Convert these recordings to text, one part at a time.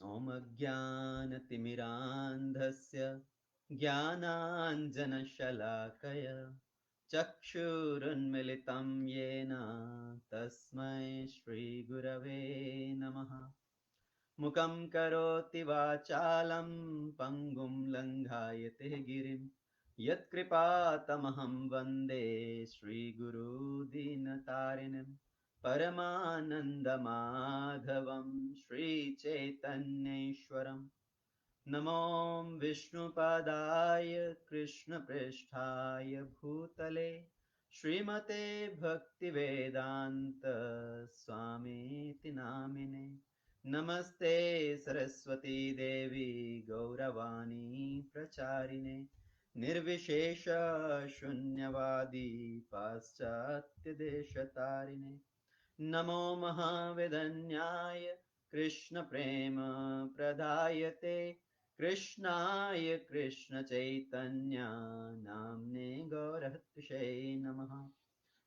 ॐ अज्ञानतिमिरान्धस्य ज्ञानाञ्जनशलाकय चक्षुरुन्मिलितं येन तस्मै श्रीगुरवे नमः। मुखं करोति वाचालं पङ्गुं लङ्घायते गिरिं यत्कृपातमहं वन्दे श्रीगुरुदीनतारिणम् परमानन्दमाधवं श्रीचैतन्येश्वरम्। नमो विष्णुपादाय कृष्णप्रेष्ठाय भूतले श्रीमते भक्तिवेदान्त स्वामीति नामिने। नमस्ते सरस्वती देवी गौरवाणी प्रचारिणे निर्विशेष शून्यवादी पाश्चात्यदेशतारिणे। नमो महावेदन्याय कृष्णप्रेम प्रदायते कृष्णाय कृष्णचैतन्य नाम्ने गौरहत्षे नमः।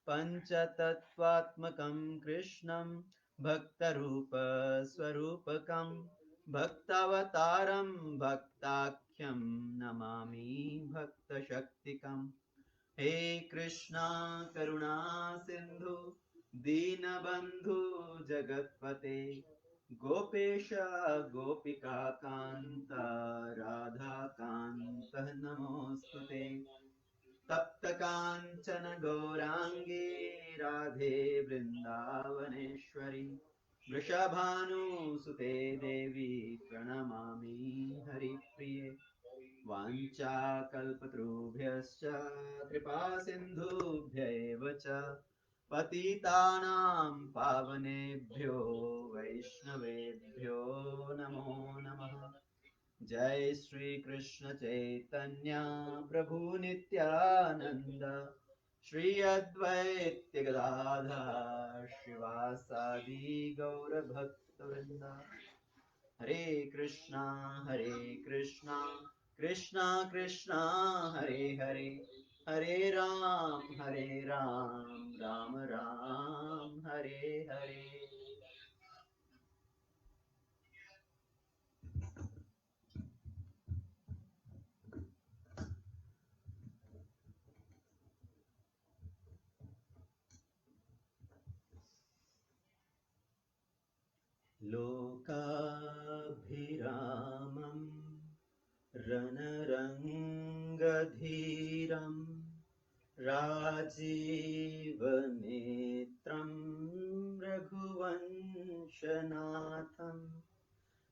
पञ्चतत्त्वात्मकं कृष्णं भक्तरूपस्वरूपकं भक्तावतारं भक्ताख्यं नमामि भक्तशक्तिकम्। हे कृष्णा करुणा सिन्धु दीनबन्धु जगत्पते गोपेश गोपिकान्त राधाकान्त नमोऽस्तुते। तप्तकाञ्चन गौराङ्गी राधे वृन्दावनेश्वरी वृषभानुसुते देवी प्रणमामि हरिप्रिये। वाञ्छाकल्पतरुभ्यश्च कृपासिन्धुभ्य एव च पतितानां पावनेभ्यो वैष्णवेभ्यो नमो नमः। जय श्री कृष्ण चैतन्य प्रभु नित्यानंद श्री अद्वैत गदाधर श्रीवासादि गौर भक्तवृंद। हरे कृष्णा कृष्णा कृष्णा हरे हरे हरे राम राम राम हरे हरे। लोकाभिरामं रणरङ्गधीरं राजीवनेत्रं रघुवंशनाथं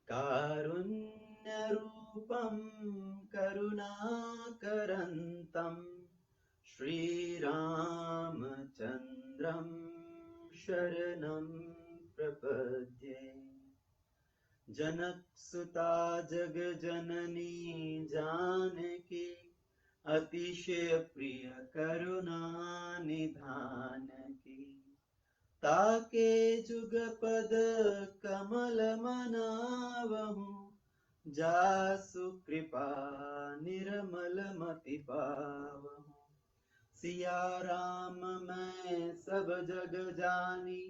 कारुण्यरूपं करुणाकरन्तं श्रीरामचन्द्रं शरणं प्रपद्ये। जनकसुता जगजननी जानकी अतिशय प्रिय करुणा निधान की ताके जुगपद कमल मनावहु जासु कृपा निर्मल मति पावहु। सिया राम मैं सब जग जानी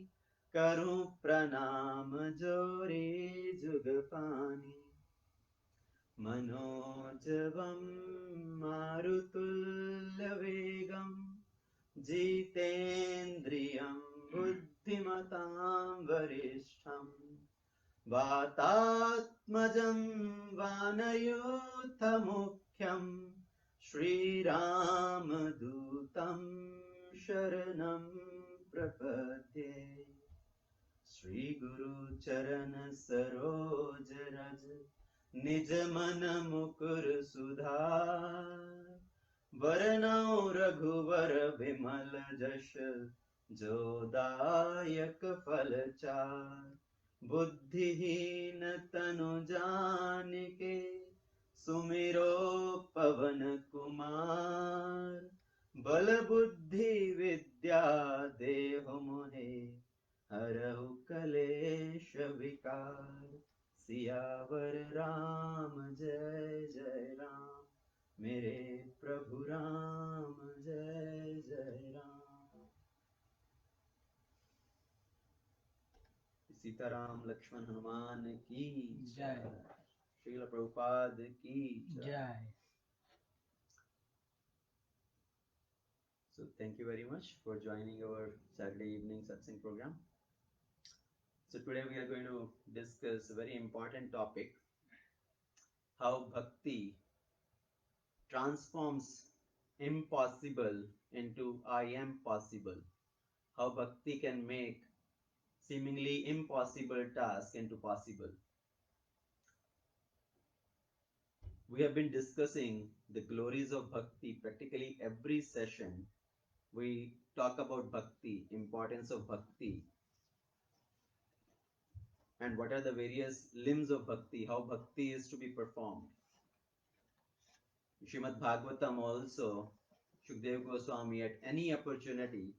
करूं प्रणाम जोरे जुग पानी। मनोजवं मारुतुल्यवेगं जितेन्द्रियं बुद्धिमतां वरिष्ठं वातात्मजं वानयोथमुख्यं श्रीरामदूतं शरणं प्रपद्ये। श्री गुरु चरण सरोज रज निज मन मुकुर सुधार वरनौ रघुवर विमल जश जोदायक फलचार। बुद्धिहीन तनु जानिके सुमिरो पवन कुमार बल बुद्धि विद्या देहु मोहे हरहु कलेश विकार। सियावर राम जय जय राम मेरे प्रभु राम जय जय Ram. Sitaram Lakshman Hanuman ki Jai. Srila Prabhupada ki Jai. So thank you very much for joining our Saturday evening satsang program. So today we are going to discuss a very important topic, how bhakti transforms impossible into I am possible. How bhakti can make seemingly impossible task into possible. We have been discussing the glories of bhakti practically every session. We talk about bhakti, importance of bhakti, and what are the various limbs of bhakti, how bhakti is to be performed. Srimad Bhagavatam also, Shukdev Goswami, at any opportunity,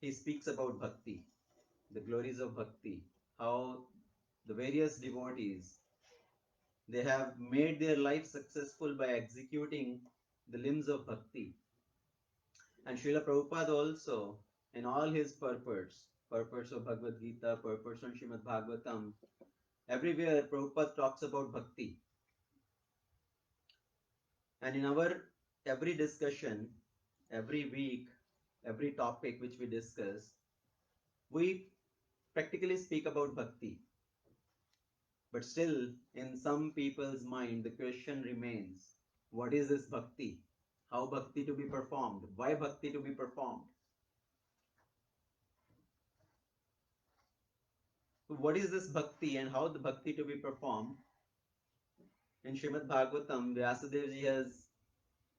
he speaks about bhakti, the glories of bhakti, how the various devotees, they have made their life successful by executing the limbs of bhakti. And Srila Prabhupada also, in all his purports of Bhagavad Gita, purports on Srimad Bhagavatam, everywhere Prabhupada talks about bhakti. And in our every discussion, every week, every topic which we discuss, we practically speak about bhakti. But still, in some people's mind, the question remains, what is this bhakti? How bhakti to be performed? Why bhakti to be performed? So what is this bhakti and how the bhakti to be performed? In Srimad Bhagavatam, Vyasadevji has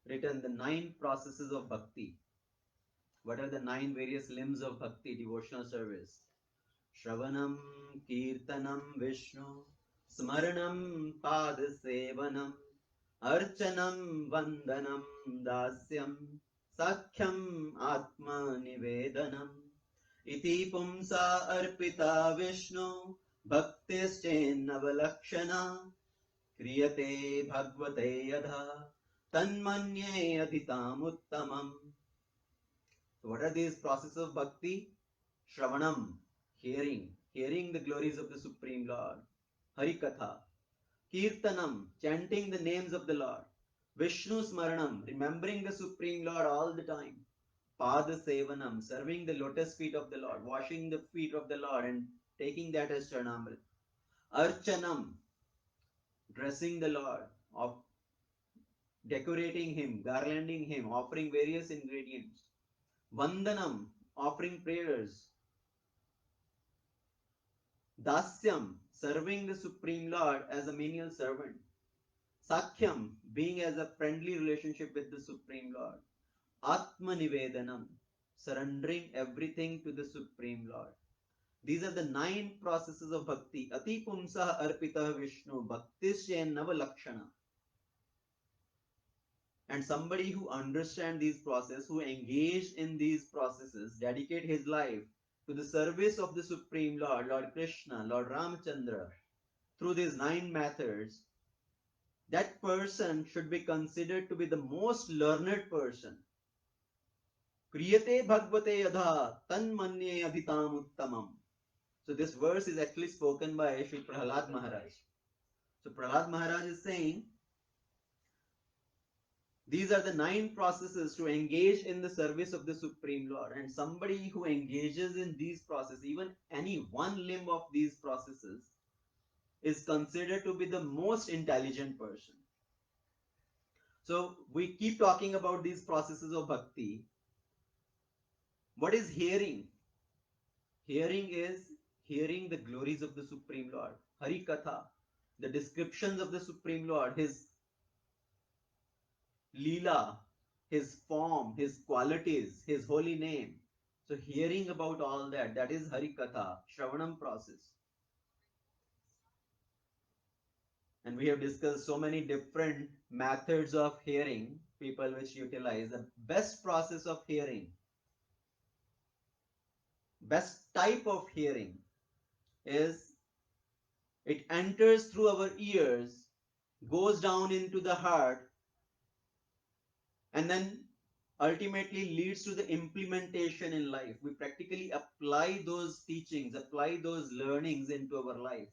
written the 9 processes of bhakti. What are the 9 various limbs of bhakti, devotional service? Shravanam, Kirtanam, Vishnu, Smaranam, Padasevanam, Archanam, Vandanam, Dasyam, Sakhyam, Atma Nivedanam, Iti Pumsa Arpita Vishnu, Bhaktischennavalakshana, Kriyate Bhagavate Yadha, Tanmanye Adhitam Uttamam. So what are these processes of bhakti? Shravanam, hearing the glories of the Supreme Lord. Harikatha, Kirtanam, chanting the names of the Lord. Vishnu Smaranam, remembering the Supreme Lord all the time. Pada Sevanam, serving the lotus feet of the Lord, washing the feet of the Lord and taking that as Charanamrit. Archanam, dressing the Lord, of decorating him, garlanding him, offering various ingredients. Vandanam, offering prayers. Dasyam, serving the Supreme Lord as a menial servant. Sakhyam, being as a friendly relationship with the Supreme Lord. Atma Nivedanam, surrendering everything to the Supreme Lord. These are the 9 processes of bhakti. Ati Pumsa Arpita Vishnu, Bhaktisya Navalakshana. And somebody who understands these processes, who engage in these processes, dedicate his life to the service of the Supreme Lord, Lord Krishna, Lord Ramachandra, through these 9 methods, that person should be considered to be the most learned person. Kriyate bhagavate yadha tanmanye adhitam uttamam. So this verse is actually spoken by Sri Prahlad Maharaj. So Prahlad Maharaj is saying, these are the 9 processes to engage in the service of the Supreme Lord. And somebody who engages in these processes, even any one limb of these processes, is considered to be the most intelligent person. So we keep talking about these processes of bhakti. What is hearing? Hearing is hearing the glories of the Supreme Lord. Hari Katha, the descriptions of the Supreme Lord, his Leela, his form, his qualities, his holy name. So hearing about all that, that is Hari Katha, Shravanam process. And we have discussed so many different methods of hearing, people which utilize. The best process of hearing, best type of hearing is it enters through our ears, goes down into the heart, and then ultimately leads to the implementation in life. We practically apply those teachings, apply those learnings into our life.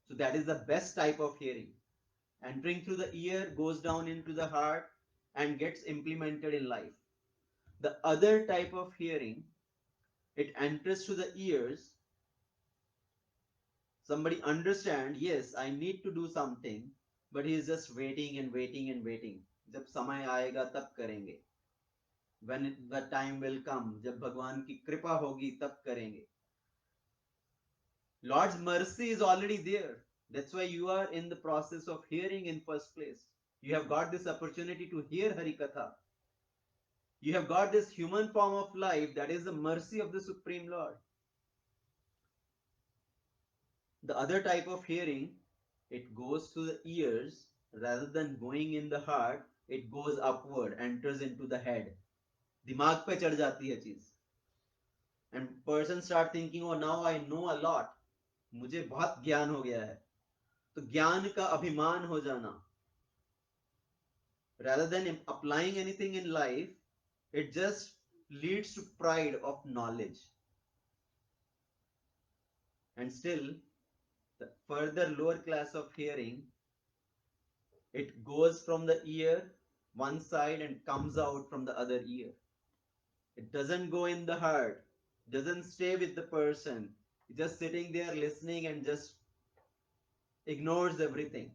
So that is the best type of hearing. Entering through the ear, goes down into the heart, and gets implemented in life. The other type of hearing, it enters through the ears. Somebody understand, yes, I need to do something, but he is just waiting and waiting and waiting. जब समय आएगा तब करेंगे. When the time will come, जब भगवान की कृपा होगी तब करेंगे. Lord's mercy is already there. That's why you are in the process of hearing in first place. You have got this opportunity to hear Harikatha. You have got this human form of life, that is the mercy of the Supreme Lord. The other type of hearing, it goes to the ears rather than going in the heart. It goes upward, enters into the head. दिमाग पे चढ़ जाती है चीज. And person start thinking, oh now I know a lot. मुझे बहुत ज्ञान हो गया है. तो ज्ञान का अभिमान हो जाना. Rather than applying anything in life, it just leads to pride of knowledge. And still, the further lower class of hearing, it goes from the ear one side and comes out from the other ear. It doesn't go in the heart, doesn't stay with the person. It's just sitting there listening and just ignores everything.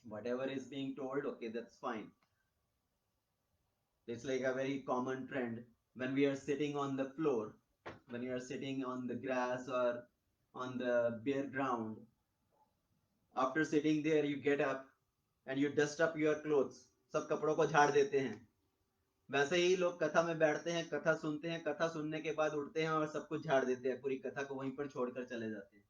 Whatever is being told, okay, that's fine. It's like a very common trend when we are sitting on the floor, when you are sitting on the grass or on the bare ground. After sitting there, you get up and you dust up your clothes. सब कपड़ों को झाड़ देते हैं. वैसे ही लोग कथा में बैठते हैं, कथा सुनते हैं, कथा सुनने के बाद उठते हैं और सब कुछ झाड़ देते हैं, पूरी कथा को वहीं पर छोड़कर चले जाते हैं.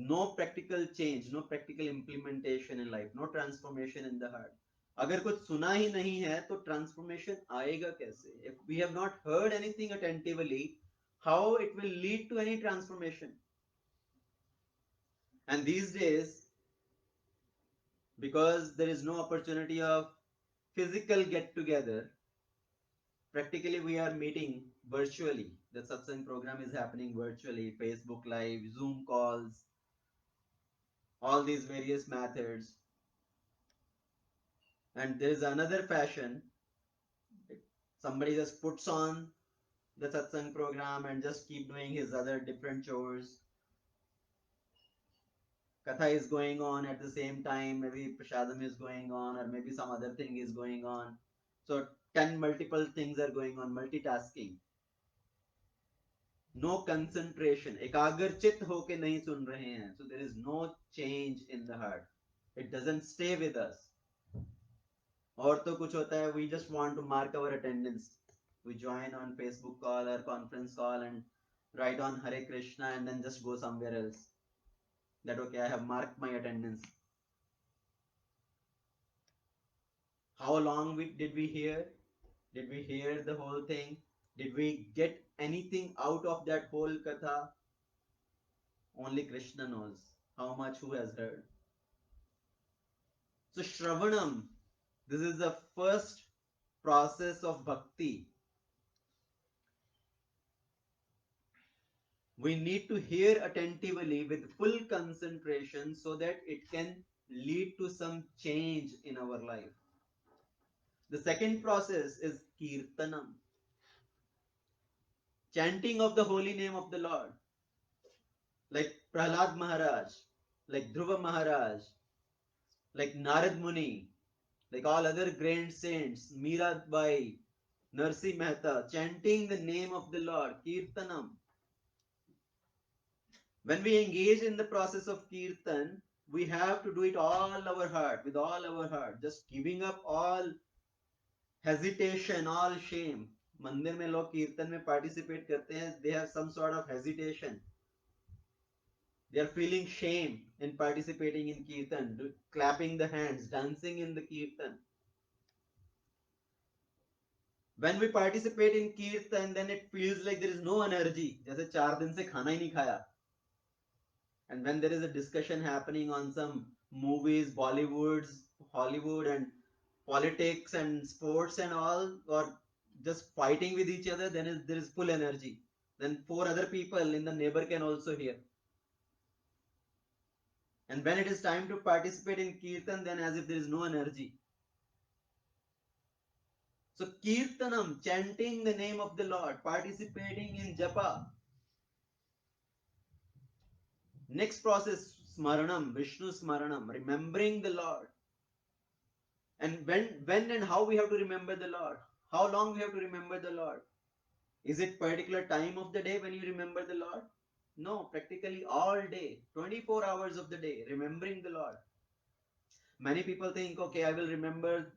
No practical change, no practical implementation in life, no transformation in the heart. अगर कुछ सुना ही नहीं है तो ट्रांसफॉर्मेशन आएगा कैसे? If we have not heard anything attentively, how it will lead to any transformation? And these days, because there is no opportunity of physical get together, practically we are meeting virtually. The satsang program is happening virtually, Facebook live, Zoom calls, all these various methods. And there is another fashion. Somebody just puts on the satsang program and just keep doing his other different chores. Katha is going on at the same time, maybe prashadam is going on, or maybe some other thing is going on. So 10 multiple things are going on, multitasking. No concentration, एकाग्रचित होके नहीं सुन रहे हैं. So there is no change in the heart. It doesn't stay with us. और तो कुछ होता है, we just want to mark our attendance. We join on Facebook call or conference call and write on Hare Krishna and then just go somewhere else. That okay, I have marked my attendance. How long did we hear? Did we hear the whole thing? Did we get anything out of that whole katha? Only Krishna knows how much who has heard. So Shravanam, this is the first process of bhakti. We need to hear attentively with full concentration so that it can lead to some change in our life. The second process is kirtanam, chanting of the holy name of the Lord, like Prahlad Maharaj, like Dhruva Maharaj, like Narad Muni, like all other great saints, Meera Bai, Narsi Mehta, chanting the name of the Lord, kirtanam. When we engage in the process of kirtan, we have to do it all our heart, with all our heart, just giving up all hesitation, all shame. मंदिर में लोग कीर्तन में participate करते हैं, they have some sort of hesitation. They are feeling shame in participating in kirtan, clapping the hands, dancing in the kirtan. When we participate in kirtan, then it feels like there is no energy. जैसे 4 दिन से खाना ही नहीं खाया. And when there is a discussion happening on some movies, Bollywoods, Hollywood, and politics and sports and all, or just fighting with each other, then there is full energy. Then 4 other people in the neighbor can also hear. And when it is time to participate in kirtan, then as if there is no energy. So kirtanam, chanting the name of the Lord, participating in japa. Next process, smaranam, Vishnu smaranam, remembering the Lord. And when and how we have to remember the Lord? How long we have to remember the Lord? Is it particular time of the day when you remember the Lord? No, practically all day, 24 hours of the day, remembering the Lord. Many people think, okay, I will remember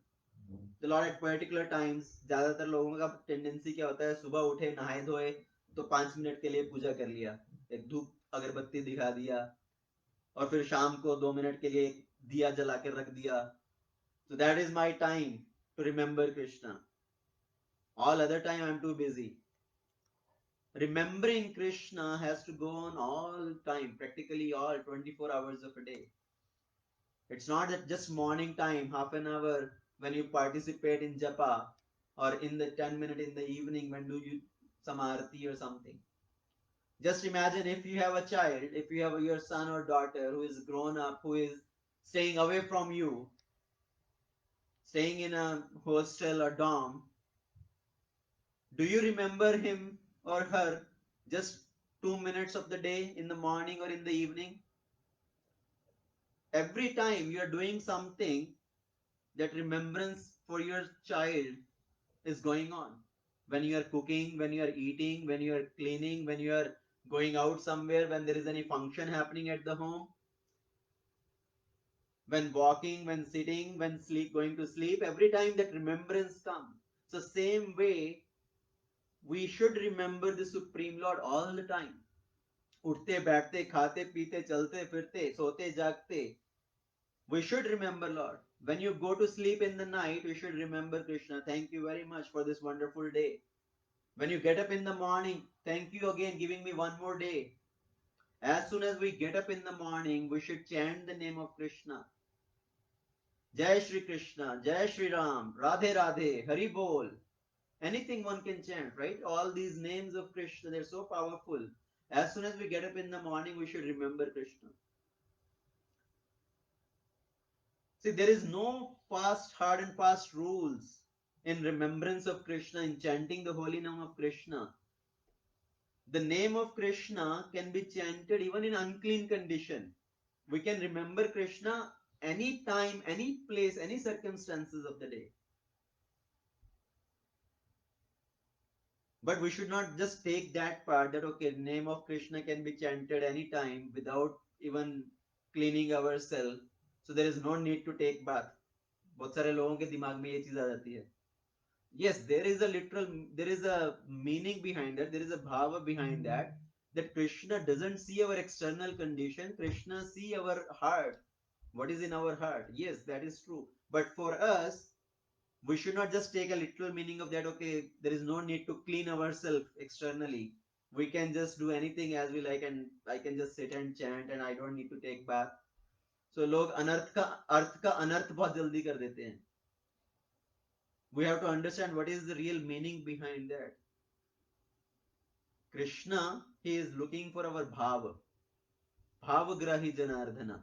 the Lord at particular times. ज्यादातर लोगों का tendency क्या होता है, सुबह उठे नहाए धोए तो 5 मिनट के लिए पूजा कर लिया, एक धूप अगरबत्ती दिखा दिया, और फिर शाम को 2 मिनट के लिए दिया जला के रख दिया. So that is my time to remember Krishna. All other time I am too busy. Remembering Krishna has to go on all time, practically all 24 hours of a day. It's not that just morning time, half an hour when you participate in japa, or in the 10 minute in the evening when do you some arati or something. Just imagine if you have a child, if you have your son or daughter who is grown up, who is staying away from you, staying in a hostel or dorm, do you remember him or her just 2 minutes of the day in the morning or in the evening? Every time you are doing something, that remembrance for your child is going on. When you are cooking, when you are eating, when you are cleaning, when you are going out somewhere, when there is any function happening at the home, when walking, when sitting, when going to sleep, every time that remembrance comes. So same way, we should remember the Supreme Lord all the time. उठते बैठते खाते पीते चलते फिरते सोते जागते, we should remember Lord. When you go to sleep in the night, you should remember Krishna. Thank you very much for this wonderful day. When you get up in the morning, thank you again giving me one more day. As soon as we get up in the morning, we should chant the name of Krishna. Jai Shri Krishna, Jai Shri Ram, Radhe Radhe, Hari Bol. Anything one can chant, right? All these names of Krishna, they're so powerful. As soon as we get up in the morning, we should remember Krishna. See, there is no fast, hard and fast rules in remembrance of Krishna, in chanting the holy name of Krishna. The name of Krishna can be chanted even in unclean condition. We can remember Krishna any time, any place, any circumstances of the day. But we should not just take that part that, okay, name of Krishna can be chanted anytime without even cleaning ourselves. So there is no need to take bath. बहुत सारे लोगों के दिमाग में ये चीज आ जाती है. Yes, there is a meaning behind that. There is a bhava behind that. That Krishna doesn't see our external condition. Krishna see our heart. What is in our heart? Yes, that is true. But for us, we should not just take a literal meaning of that. Okay, there is no need to clean ourselves externally. We can just do anything as we like, and I can just sit and chant, and I don't need to take bath. So लोग अनर्थ का अर्थ का अनर्थ बहुत जल्दी कर देते हैं. We have to understand what is the real meaning behind that. Krishna, he is looking for our bhava. Bhavagrahi Janardhana.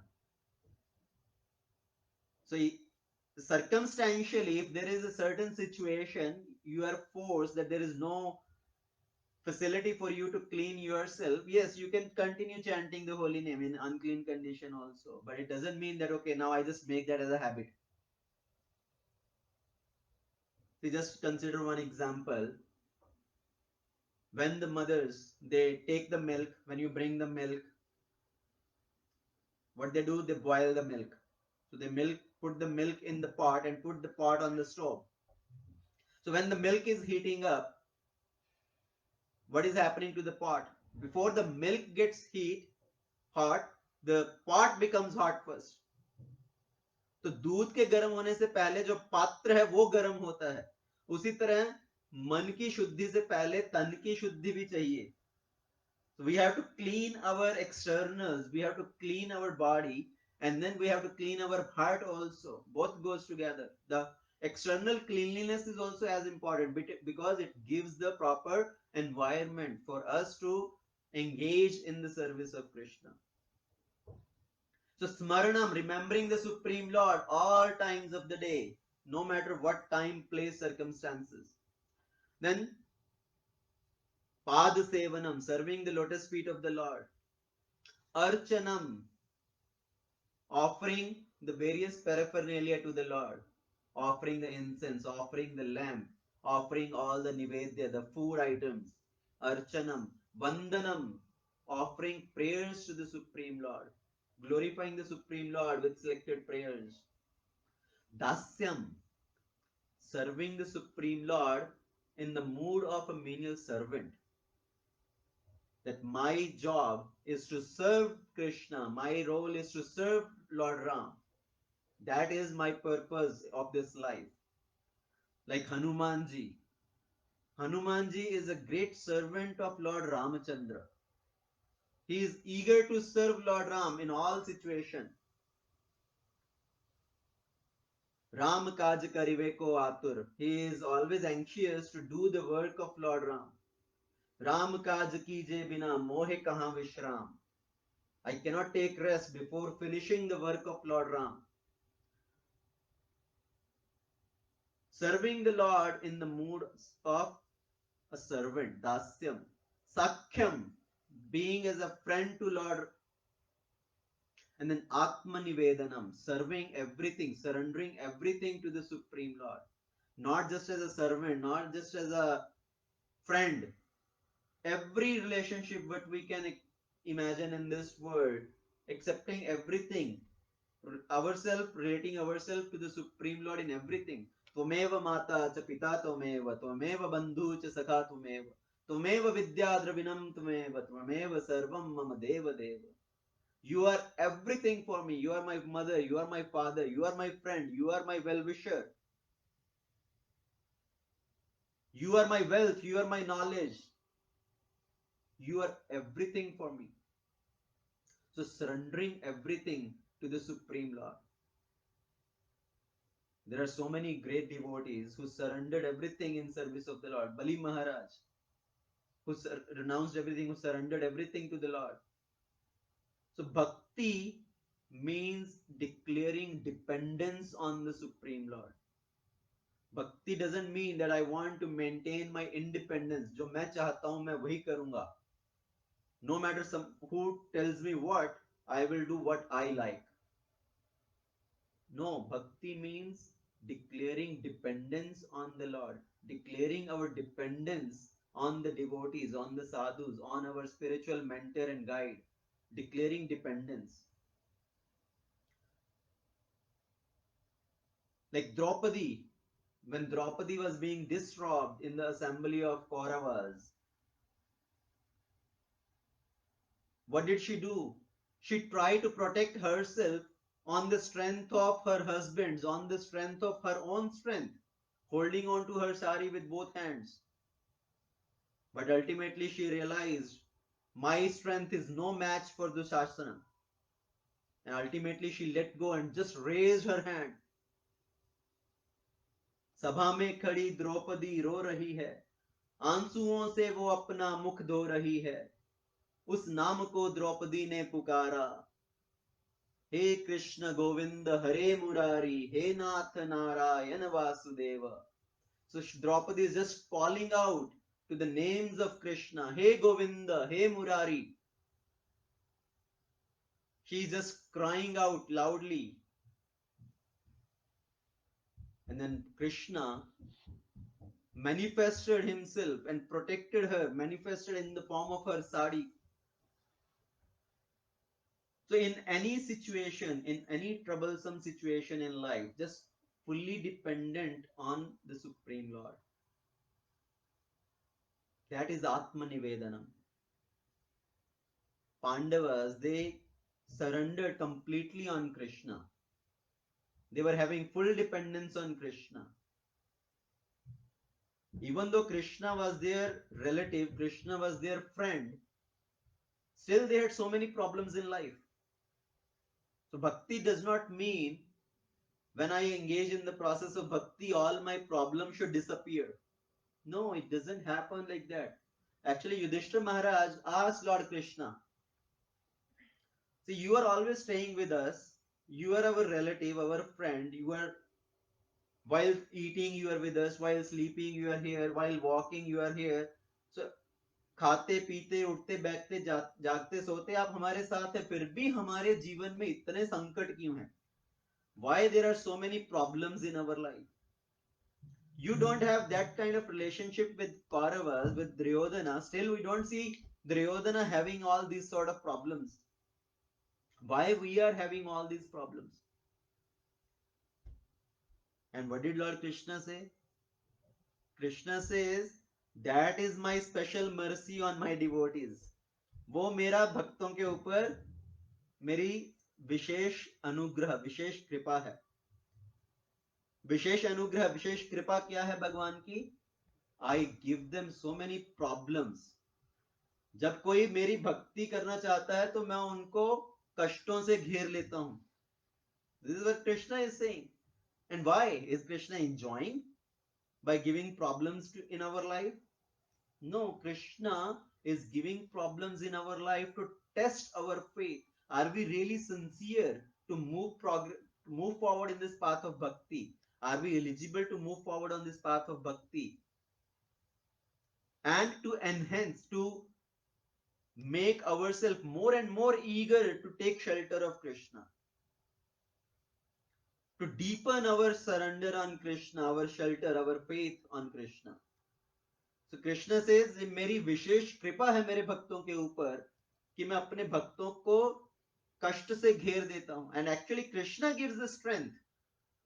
So circumstantially, if there is a certain situation, you are forced that there is no facility for you to clean yourself, yes, you can continue chanting the holy name in unclean condition also. But it doesn't mean that, okay, now I just make that as a habit. So just consider one example. When the mothers, they take the milk, when you bring the milk, what they do, they boil the milk. So they put the milk in the pot and put the pot on the stove. So when the milk is heating up, what is happening to the pot? Before the milk gets hot, the pot becomes hot first. तो दूध के गर्म होने से पहले जो पात्र है वो गर्म होता है. उसी तरह मन की शुद्धि से पहले तन की शुद्धि भी चाहिए. So we have to clean our externals, we have to clean our body, and then we have to clean our heart also. Both goes together. The External cleanliness is also as important because it gives the proper environment for us to engage in the service of Krishna. So Smaranam, remembering the Supreme Lord all times of the day, no matter what time, place, circumstances. Then Pada Sevanam, serving the lotus feet of the Lord. Archanam, offering the various paraphernalia to the Lord, offering the incense, offering the lamp, offering all the nivedya, the food items. Archanam, Vandanam, offering prayers to the Supreme Lord, glorifying the Supreme Lord with selected prayers. Dasyam, serving the Supreme Lord in the mood of a menial servant. That my job is to serve Krishna, my role is to serve Lord Ram. That is my purpose of this life. Like Hanumanji. Hanumanji is a great servant of Lord Ramachandra. He is eager to serve Lord Ram in all situations. Ram kaj karive ko atur. He is always anxious to do the work of Lord Ram. Ram kaj kije bina mohe kahan vishram. I cannot take rest before finishing the work of Lord Ram. Serving the Lord in the mood of a servant, dasyam. Sakhyam, being as a friend to Lord. And then Atmanivedanam, serving everything, surrendering everything to the Supreme Lord. Not just as a servant, not just as a friend. Every relationship what we can imagine in this world, accepting everything, ourselves, relating ourselves to the Supreme Lord in everything. Tvameva mata cha pita tvameva, tvameva bandhu cha sakha tvameva, tvameva vidya dravinam tvameva, tvameva sarvam mama deva deva. You are everything for me. You are my mother, you are my father, you are my friend, you are my well-wisher. You are my wealth, you are my knowledge. You are everything for me. So surrendering everything to the Supreme Lord. There are so many great devotees who surrendered everything in service of the Lord. Bali Maharaj, who renounced everything, who surrendered everything to the Lord. So bhakti means declaring dependence on the Supreme Lord. Bhakti doesn't mean that I want to maintain my independence. जो मैं चाहता हूं मैं वही करूंगा. No matter who tells me what, I will do what I like. No, bhakti means declaring dependence on the Lord, declaring our dependence on the devotees, on the sadhus, on our spiritual mentor and guide, declaring dependence. Like Draupadi, when Draupadi was being disrobed in the assembly of Kauravas, what did she do? She tried to protect herself on the strength of her husband's, on the strength of her own strength, holding on to her sari with both hands. But ultimately she realized, my strength is no match for the Shastra. And ultimately she let go and just raised her hand. सभा में खड़ी द्रौपदी रो रही है, आंसुओं से वो अपना मुख धो रही है, उस नाम को द्रौपदी ने पुकारा, हे कृष्ण गोविंद हरे मुरारी, हे नाथ Narayan Vasudev. So Draupadi is just calling out to the names of Krishna, hey Govinda, hey Murari. She is just crying out loudly. And then Krishna manifested himself and protected her, manifested in the form of her sari. So in any situation, in any troublesome situation in life, just fully dependent on the Supreme Lord. That is Atmanivedanam. Pandavas, they surrendered completely on Krishna. They were having full dependence on Krishna. Even though Krishna was their relative, Krishna was their friend, still they had so many problems in life. So bhakti does not mean when I engage in the process of bhakti, all my problems should disappear. No, it doesn't happen like that. Actually, Yudhishthira Maharaj asked Lord Krishna, see, you are always staying with us. You are our relative, our friend. You are, while eating, you are with us. While sleeping, you are here. While walking, you are here. So, खाते पीते उठते बैठते जागते सोते आप हमारे साथ हैं, फिर भी हमारे जीवन में इतने संकट क्यों हैं? Why there are so many problems in our life? You don't have that kind of relationship with Kauravas, with Duryodhana. Still, we don't see Duryodhana having all these sort of problems. Why we are having all these problems? And what did Lord Krishna say? Krishna says, that is my special mercy on my devotees. वो मेरा भक्तों के ऊपर मेरी विशेष अनुग्रह, विशेष कृपा है. विशेष अनुग्रह, विशेष कृपा क्या है भगवान की? I give them so many problems. जब कोई मेरी भक्ति करना चाहता है तो मैं उनको कष्टों से घेर लेता हूं. This is what Krishna is saying. And why is Krishna enjoying by giving problems in our life? No, Krishna is giving problems in our life to test our faith. Are we really sincere to move forward in this path of bhakti? Are we eligible to move forward on this path of bhakti? And to enhance, to make ourselves more and more eager to take shelter of Krishna, to deepen our surrender on Krishna, our shelter, our faith on Krishna. So Krishna says, मेरी विशेष कृपा है मेरे भक्तों के ऊपर कि मैं अपने भक्तों को कष्ट से घेर देता हूं. And actually Krishna gives the strength.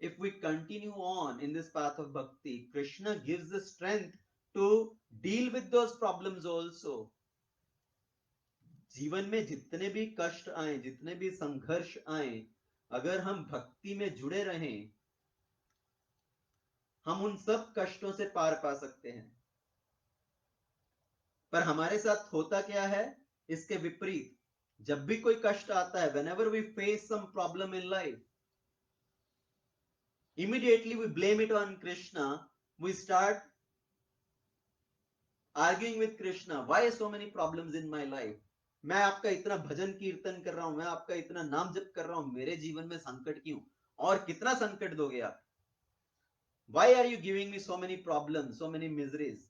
If we continue on in this path of bhakti, Krishna gives the strength to deal with those problems also. जीवन में जितने भी कष्ट आए, जितने भी संघर्ष आए, अगर हम भक्ति में जुड़े रहें, हम उन सब कष्टों से पार पा सकते हैं. पर हमारे साथ होता क्या है? इसके विपरीत. जब भी कोई कष्ट आता है, whenever we face some problem in life, immediately we blame it on Krishna. We start arguing with Krishna. Why so many problems in my life? मैं आपका इतना भजन कीर्तन कर रहा हूं, मैं आपका इतना नाम जप कर रहा हूं, मेरे जीवन में संकट क्यों? और कितना संकट दोगे आप? Why are you giving me so many problems, so many miseries?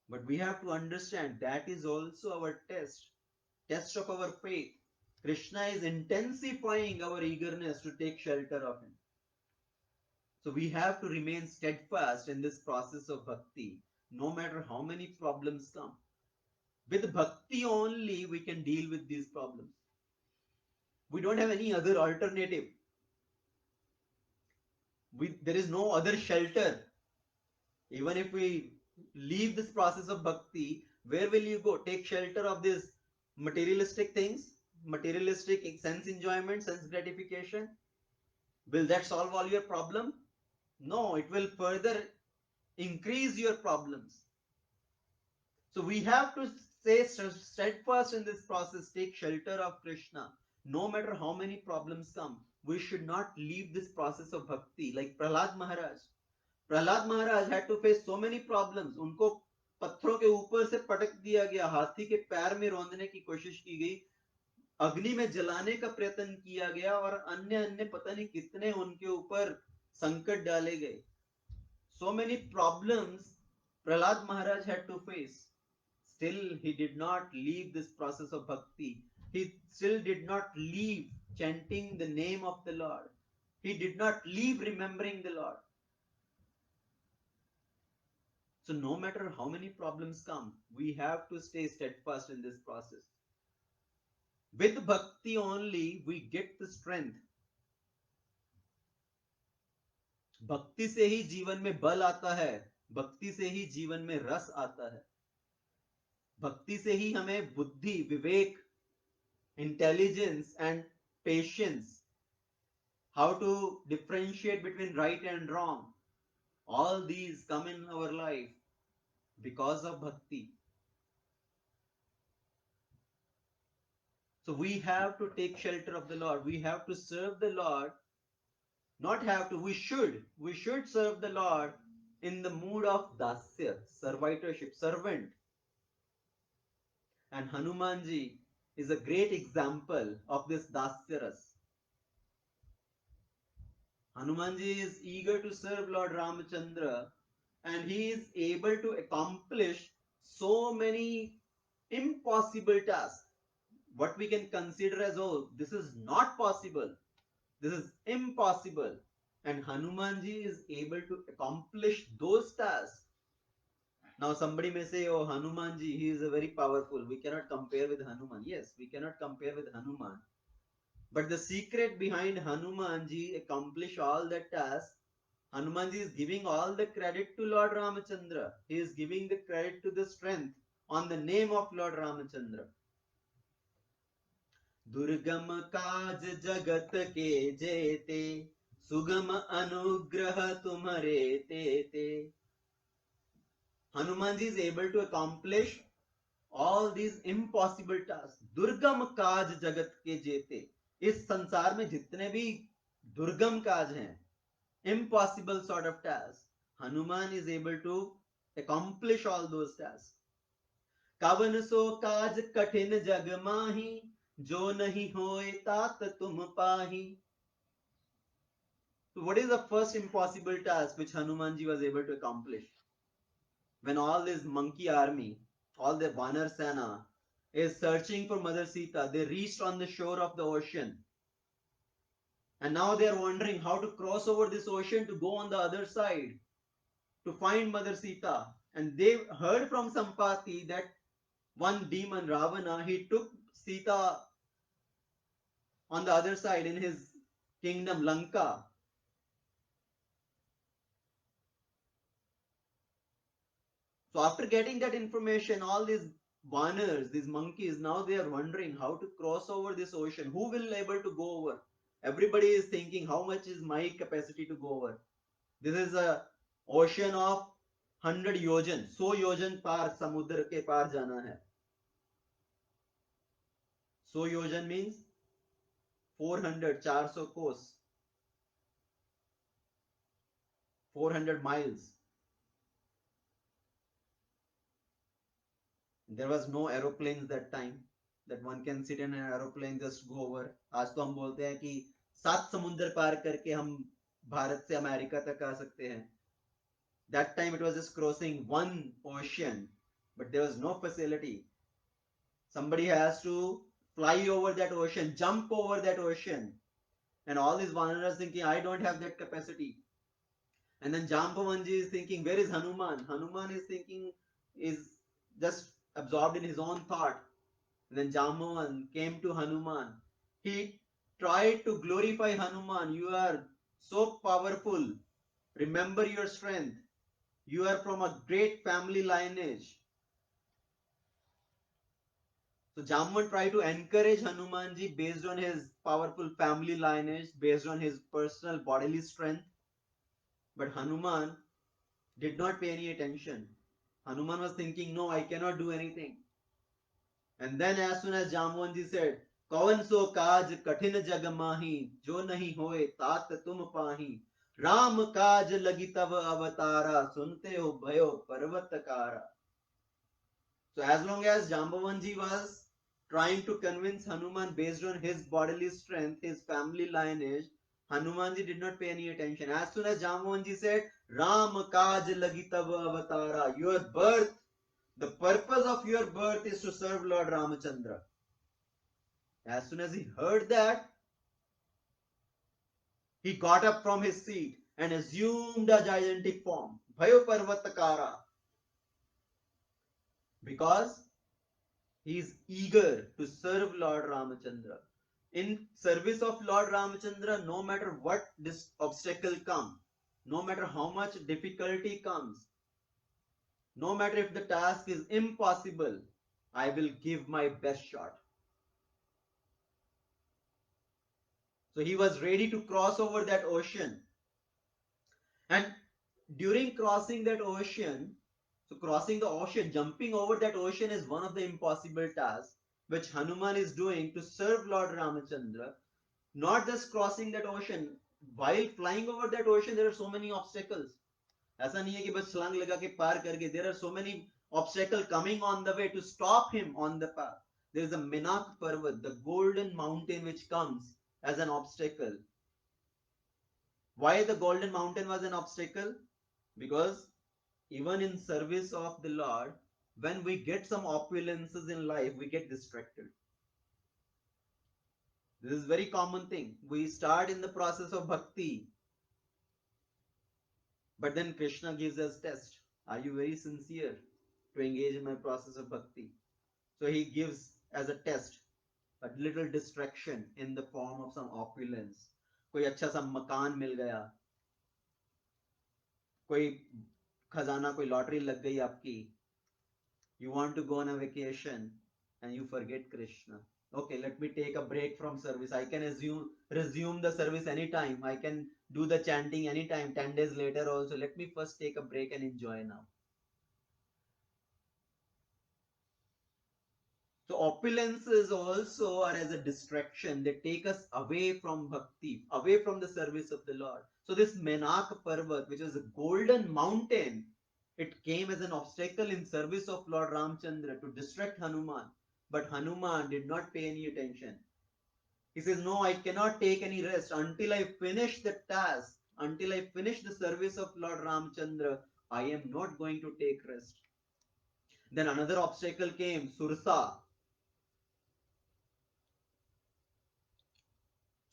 But we have to understand that is also our test of our faith. Krishna is intensifying our eagerness to take shelter of him. So we have to remain steadfast in this process of bhakti, no matter how many problems come. With bhakti only we can deal with these problems. We don't have any other alternative. There is no other shelter. Even if we leave this process of bhakti, where will you go? Take shelter of these materialistic things, materialistic sense enjoyment, sense gratification? Will that solve all your problem? No, it will further increase your problems. So we have to stay steadfast in this process, take shelter of Krishna. No matter how many problems come, we should not leave this process of bhakti. Like Prahlad Maharaj. Prahlad Maharaj had to face so many problems. उनको पत्थरों के ऊपर से पटक दिया गया, हाथी के पैर में रौंदने की कोशिश की गई, अग्नि में जलाने का प्रयत्न किया गया और अन्य अन्य पता नहीं कितने उनके ऊपर संकट डाले गए. So many problems Prahlad Maharaj had to face. Still he did not leave this process of bhakti. He still did not leave chanting the name of the Lord. He did not leave remembering the Lord. So no matter how many problems come, we have to stay steadfast in this process. With bhakti only we get the strength. भक्ति से ही जीवन में बल आता है, भक्ति से ही जीवन में रस आता है, भक्ति से ही हमें बुद्धि, विवेक, intelligence and patience, how to differentiate between right and wrong, all these come in our life because of bhakti. So we have to take shelter of the Lord. We have to serve the Lord. Not have to, we should. We should serve the Lord in the mood of dasya, servitorship, servant. And Hanumanji is a great example of this dasya ras. Hanumanji is eager to serve Lord Ramachandra, and he is able to accomplish so many impossible tasks. What we can consider as, oh, this is not possible, this is impossible. And Hanumanji is able to accomplish those tasks. Now somebody may say, oh, Hanumanji, he is a very powerful. We cannot compare with Hanuman. Yes, we cannot compare with Hanuman. But the secret behind Hanumanji accomplish all the tasks, Hanumanji is giving all the credit to Lord Ramachandra. He is giving the credit to the strength on the name of Lord Ramachandra. दुर्गम काज जगत के जेते सुगम अनुग्रह तुम्हारे तेते. Hanumanji is able to accomplish all these impossible tasks. दुर्गम काज जगत के जेते. इस संसार में जितने भी दुर्गम काज हैं, impossible sort of tasks, Hanuman is able to accomplish all those tasks. कवन सो काज कठिन जग माही जो नहीं होए तात तुम पाही. So what is the first impossible task which Hanumanji was able to accomplish? When all this monkey army, all the Vanar Sena is searching for Mother Sita, they reached on the shore of the ocean. And now they are wondering how to cross over this ocean to go on the other side to find Mother Sita. And they heard from Sampati that one demon, Ravana, he took Sita on the other side in his kingdom, Lanka. So after getting that information, all these Vanars, these monkeys, now they are wondering how to cross over this ocean. Who will be able to go over? Everybody is thinking, how much is my capacity to go over? This is a ocean of 100 yojan. 100 yojan par samudra ke par jana hai. 100 yojan means 400, 400 kos. 400 miles. There was no aeroplanes that time that one can sit in an aeroplane just go over. आज तो हम बोलते हैं कि 7 समुद्र पार करके हम भारत से अमेरिका तक आ सकते हैं. That time it was just crossing one ocean, but there was no facility. Somebody has to fly over that ocean, jump over that ocean. And all these Vanaras thinking, I don't have that capacity. And then Jambavanji is thinking, where is Hanuman? Hanuman is thinking, is just absorbed in his own thought. And then Jambavan came to Hanuman. He tried to glorify Hanuman. You are so powerful. Remember your strength. You are from a great family lineage. So Jamban tried to encourage Hanumanji based on his powerful family lineage, based on his personal bodily strength. But Hanuman did not pay any attention. Hanuman was thinking, no, I cannot do anything. And then as soon as Jambanji said, Kavan so kaj katin jag mahi, jo nahi hoye tat tum pahi, Ram kaj lagi tav avatara, sunte ho bhayo parvatakara. So as long as Jambavanji was trying to convince Hanuman based on his bodily strength, his family lineage, Hanumanji did not pay any attention. As soon as Jambavanji said, Ram kaj lagi tav avatara, your birth, the purpose of your birth is to serve Lord Ramachandra. As soon as he heard that, he got up from his seat and assumed a gigantic form, Bhayo Parvatakara, because he is eager to serve Lord Ramachandra. In service of Lord Ramachandra, no matter what this obstacle comes, no matter how much difficulty comes, no matter if the task is impossible, I will give my best shot. So he was ready to cross over that ocean. And during crossing that ocean, so crossing the ocean, jumping over that ocean is one of the impossible tasks. which Hanuman is doing to serve Lord Ramachandra, not just crossing that ocean. While flying over that ocean, there are so many obstacles. ऐसा नहीं है कि बस छलांग लगा के पार कर गए. There are so many obstacles coming on the way to stop him on the path. There is a Menak Parvat, the golden mountain, which comes as an obstacle. Why the golden mountain was an obstacle? Because even in service of the Lord, when we get some opulences in life, we get distracted. This is a very common thing. We start in the process of bhakti, but then Krishna gives us test. Are you very sincere to engage in my process of bhakti? So he gives as a test a little distraction in the form of some opulence. कोई अच्छा सा मकान मिल गया, कोई खजाना, कोई lottery लग गई आपकी. You want to go on a vacation and you forget Krishna. Okay, let me take a break from service. I can resume the service anytime. I can do the chanting anytime, 10 days later also. Let me first take a break and enjoy now. So opulences also are as a distraction. They take us away from bhakti, away from the service of the Lord. So this Menak Parvat, which is a golden mountain, it came as an obstacle in service of Lord Ramachandra to distract Hanuman. But Hanuman did not pay any attention. He says, no, I cannot take any rest until I finish the task, until I finish the service of Lord Ramachandra. I am not going to take rest. Then another obstacle came, Sursa.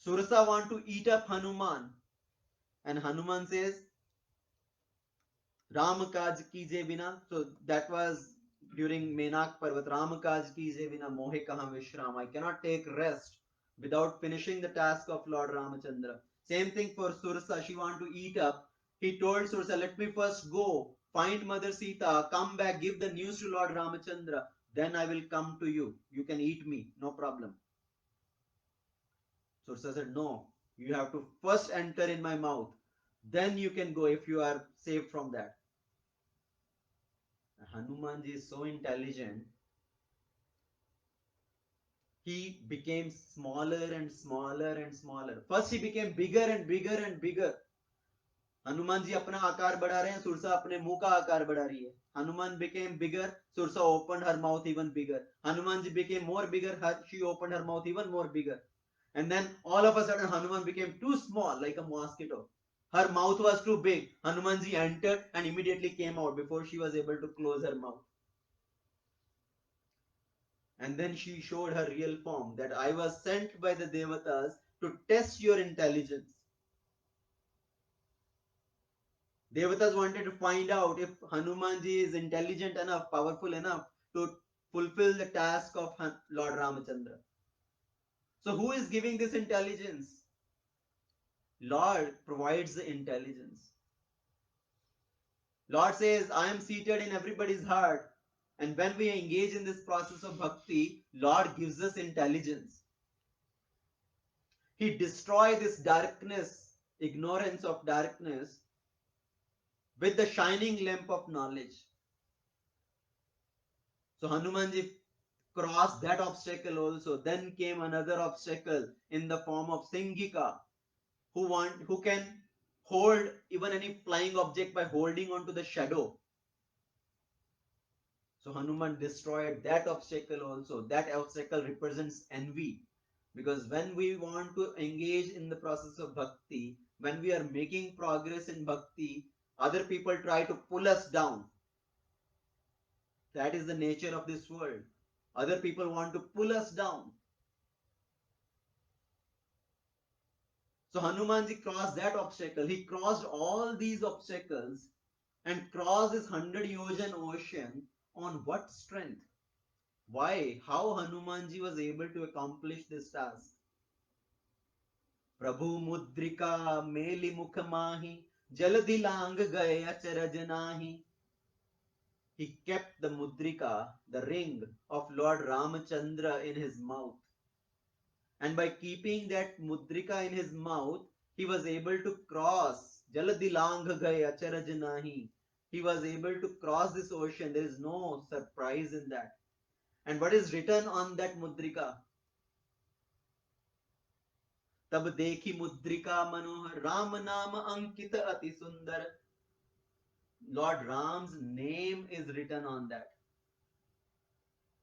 Sursa want to eat up Hanuman. And Hanuman says, Ram kaj kije bina. So that was during Menak Parvat. Ram kaj kije bina mohe kahan vishram. I cannot take rest without finishing the task of Lord Ramachandra. Same thing for Sursa. She want to eat up. He told Sursa, let me first go, find Mother Sita, come back, give the news to Lord Ramachandra. Then I will come to you. You can eat me, no problem. Sursa said, no, you have to first enter in my mouth. Then you can go if you are saved from that. Hanumanji is so intelligent. He became smaller and smaller and smaller. First he became bigger and bigger and bigger. Hanuman ji अपना आकार बढ़ा रहे हैं, सुरसा अपने मुंह का आकार बढ़ा रही है. Hanuman became bigger, Sursa opened her mouth even bigger. Hanumanji became more bigger, she opened her mouth even more bigger. And then all of a sudden Hanuman became too small, like a mosquito. Her mouth was too big. Hanumanji entered and immediately came out before she was able to close her mouth. And then she showed her real form, that I was sent by the Devatas to test your intelligence. Devatas wanted to find out if Hanumanji is intelligent enough, powerful enough to fulfill the task of Lord Ramachandra. So who is giving this intelligence? Lord provides the intelligence. Lord says, I am seated in everybody's heart. And when we engage in this process of bhakti, Lord gives us intelligence. He destroys this darkness, ignorance of darkness, with the shining lamp of knowledge. So Hanumanji crossed that obstacle also. Then came another obstacle in the form of Singhika, who can hold even any flying object by holding on to the shadow. So Hanuman destroyed that obstacle also. That obstacle represents envy. Because when we want to engage in the process of bhakti, when we are making progress in bhakti, other people try to pull us down. That is the nature of this world. Other people want to pull us down. So Hanumanji crossed that obstacle. He crossed all these obstacles and crossed this 100 yojan ocean on what strength? Why? How Hanumanji was able to accomplish this task? Prabhu mudrika meli mukhamahi jaladi lang gaye acharaj nahi. He kept the mudrika, the ring of Lord Ramachandra in his mouth. And by keeping that mudrika in his mouth, he was able to cross. Jaladi lang gaye acharaj nahi. He was able to cross this ocean. There is no surprise in that. And what is written on that mudrika? तब देखी मुद्रिका मनोहर राम नाम अंकित अति सुंदर. Lord Ram's name is written on that.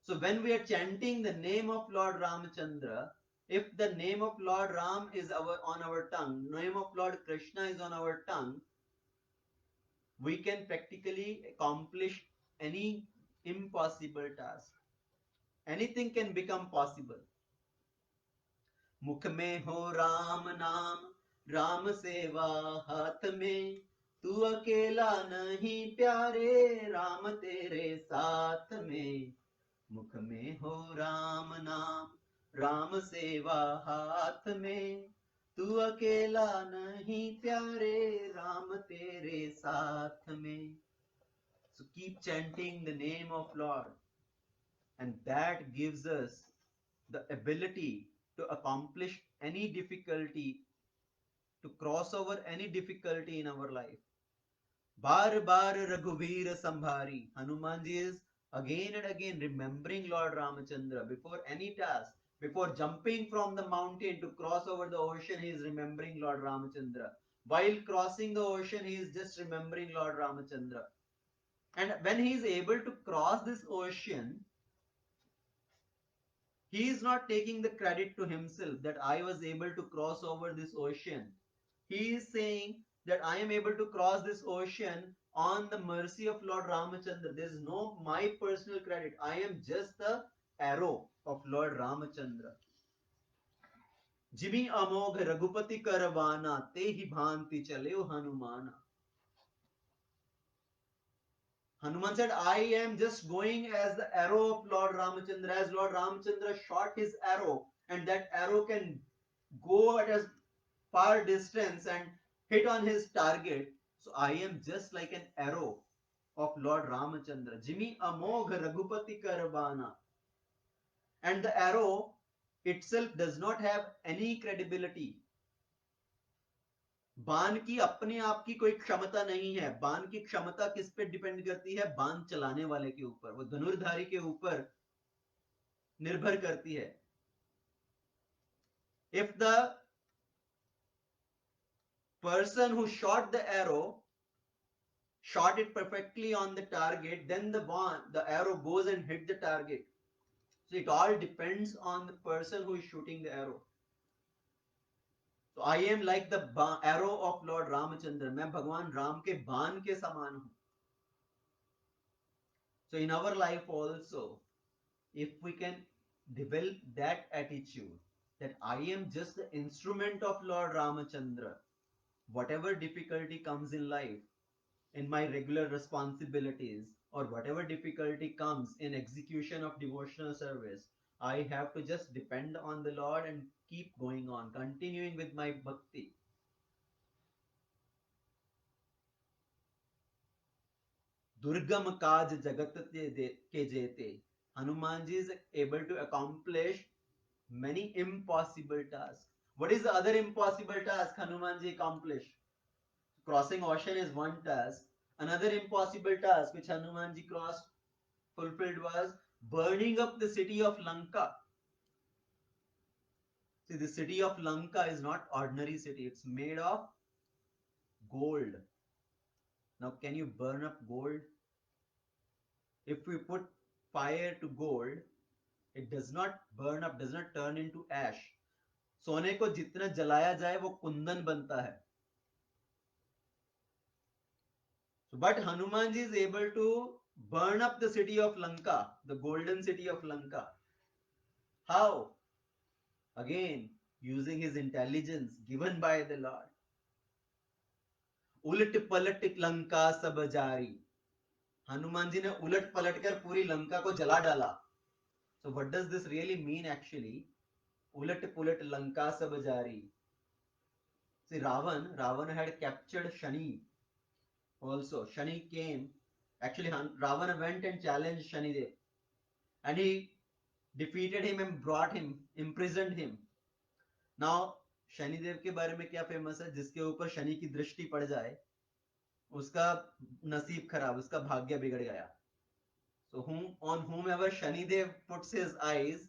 So when we are chanting the name of Lord Ramachandra, if the name of Lord Ram is on our tongue, name of Lord Krishna is on our tongue, we can practically accomplish any impossible task. Anything can become possible. मुख में हो राम नाम, राम सेवा हाथ में, तू अकेला नहीं प्यारे, राम तेरे साथ में. मुख में हो राम नाम, राम सेवा हाथ में, तू अकेला नहीं प्यारे, राम तेरे साथ में. So keep chanting the name of Lord, and that gives us the ability to accomplish any difficulty, to cross over any difficulty in our life. Bar bar Raghuveer Sambhari. Hanumanji is again and again remembering Lord Ramachandra before any task. Before jumping from the mountain to cross over the ocean, he is remembering Lord Ramachandra. While crossing the ocean, he is just remembering Lord Ramachandra. And when he is able to cross this ocean, he is not taking the credit to himself that I was able to cross over this ocean. He is saying that I am able to cross this ocean on the mercy of Lord Ramachandra. There is no my personal credit. I am just the arrow of Lord Ramachandra. जिमी अमोघ रघुपति करवाना, ते ही भांति चले हनुमाना. Hanuman said, I am just going as the arrow of Lord Ramachandra, as Lord Ramachandra shot his arrow, and that arrow can go at a far distance and hit on his target. So I am just like an arrow of Lord Ramachandra. Jimi amogh Raghupati Karavana. And the arrow itself does not have any credibility. बाण की अपने आप की कोई क्षमता नहीं है. बाण की क्षमता किस पे डिपेंड करती है? बाण चलाने वाले के ऊपर, वो धनुर्धारी के ऊपर निर्भर करती है. If the person who shot the arrow shot it perfectly on the target, then the arrow goes and hit the target. So it all depends on the person who is shooting the arrow. So I am like the arrow of Lord Ramachandra. मैं भगवान राम के बाण के समान हूं. So in our life also, if we can develop that attitude that I am just the instrument of Lord Ramachandra, whatever difficulty comes in life, in my regular responsibilities, or whatever difficulty comes in execution of devotional service, I have to just depend on the Lord and keep going on, continuing with my bhakti. Durgam kaj jagat ke jete. Hanumanji is able to accomplish many impossible tasks. What is the other impossible task Hanumanji accomplished? Crossing ocean is one task. Another impossible task which Hanumanji fulfilled was burning up the city of Lanka. See, the city of Lanka is not ordinary city. It's made of gold. Now, can you burn up gold? If we put fire to gold, it does not burn up, does not turn into ash. सोने को जितना जलाया जाए वो कुंदन बनता है. But Hanumanji is able to burn up the city of Lanka, the golden city of Lanka. How? Again, using his intelligence given by the Lord. उलट पलट लंका सब जारी. हनुमान जी ने उलट पलट कर पूरी लंका को जला डाला. So what does this really mean actually? उलट पुलट लंका सब जारी. See, Ravan had captured Shani. Also, Shani came. Actually, Ravana went and challenged Shanidev, and he defeated him and brought him, imprisoned him. Now, Shanidev के बारे में क्या famous है? जिसके ऊपर शनि की दृष्टि पड़ जाए, उसका नसीब खराब, उसका भाग्य बिगड़ गया. So on whomever Shanidev puts his eyes,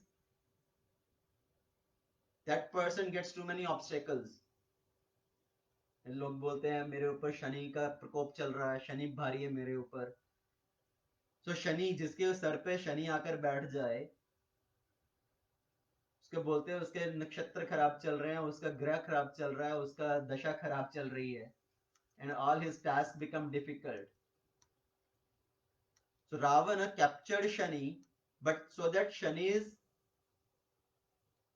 that person gets too many obstacles. लोग बोलते हैं मेरे ऊपर शनि का प्रकोप चल रहा है, शनि भारी है मेरे ऊपर. So शनि, जिसके सर पे शनि आकर बैठ जाए, उसके बोलते हैं उसके नक्षत्र खराब चल रहे हैं, उसका ग्रह खराब चल रहा है, उसका दशा खराब चल रही है, and all his tasks become difficult. So Ravana captured Shani, but so that Shani's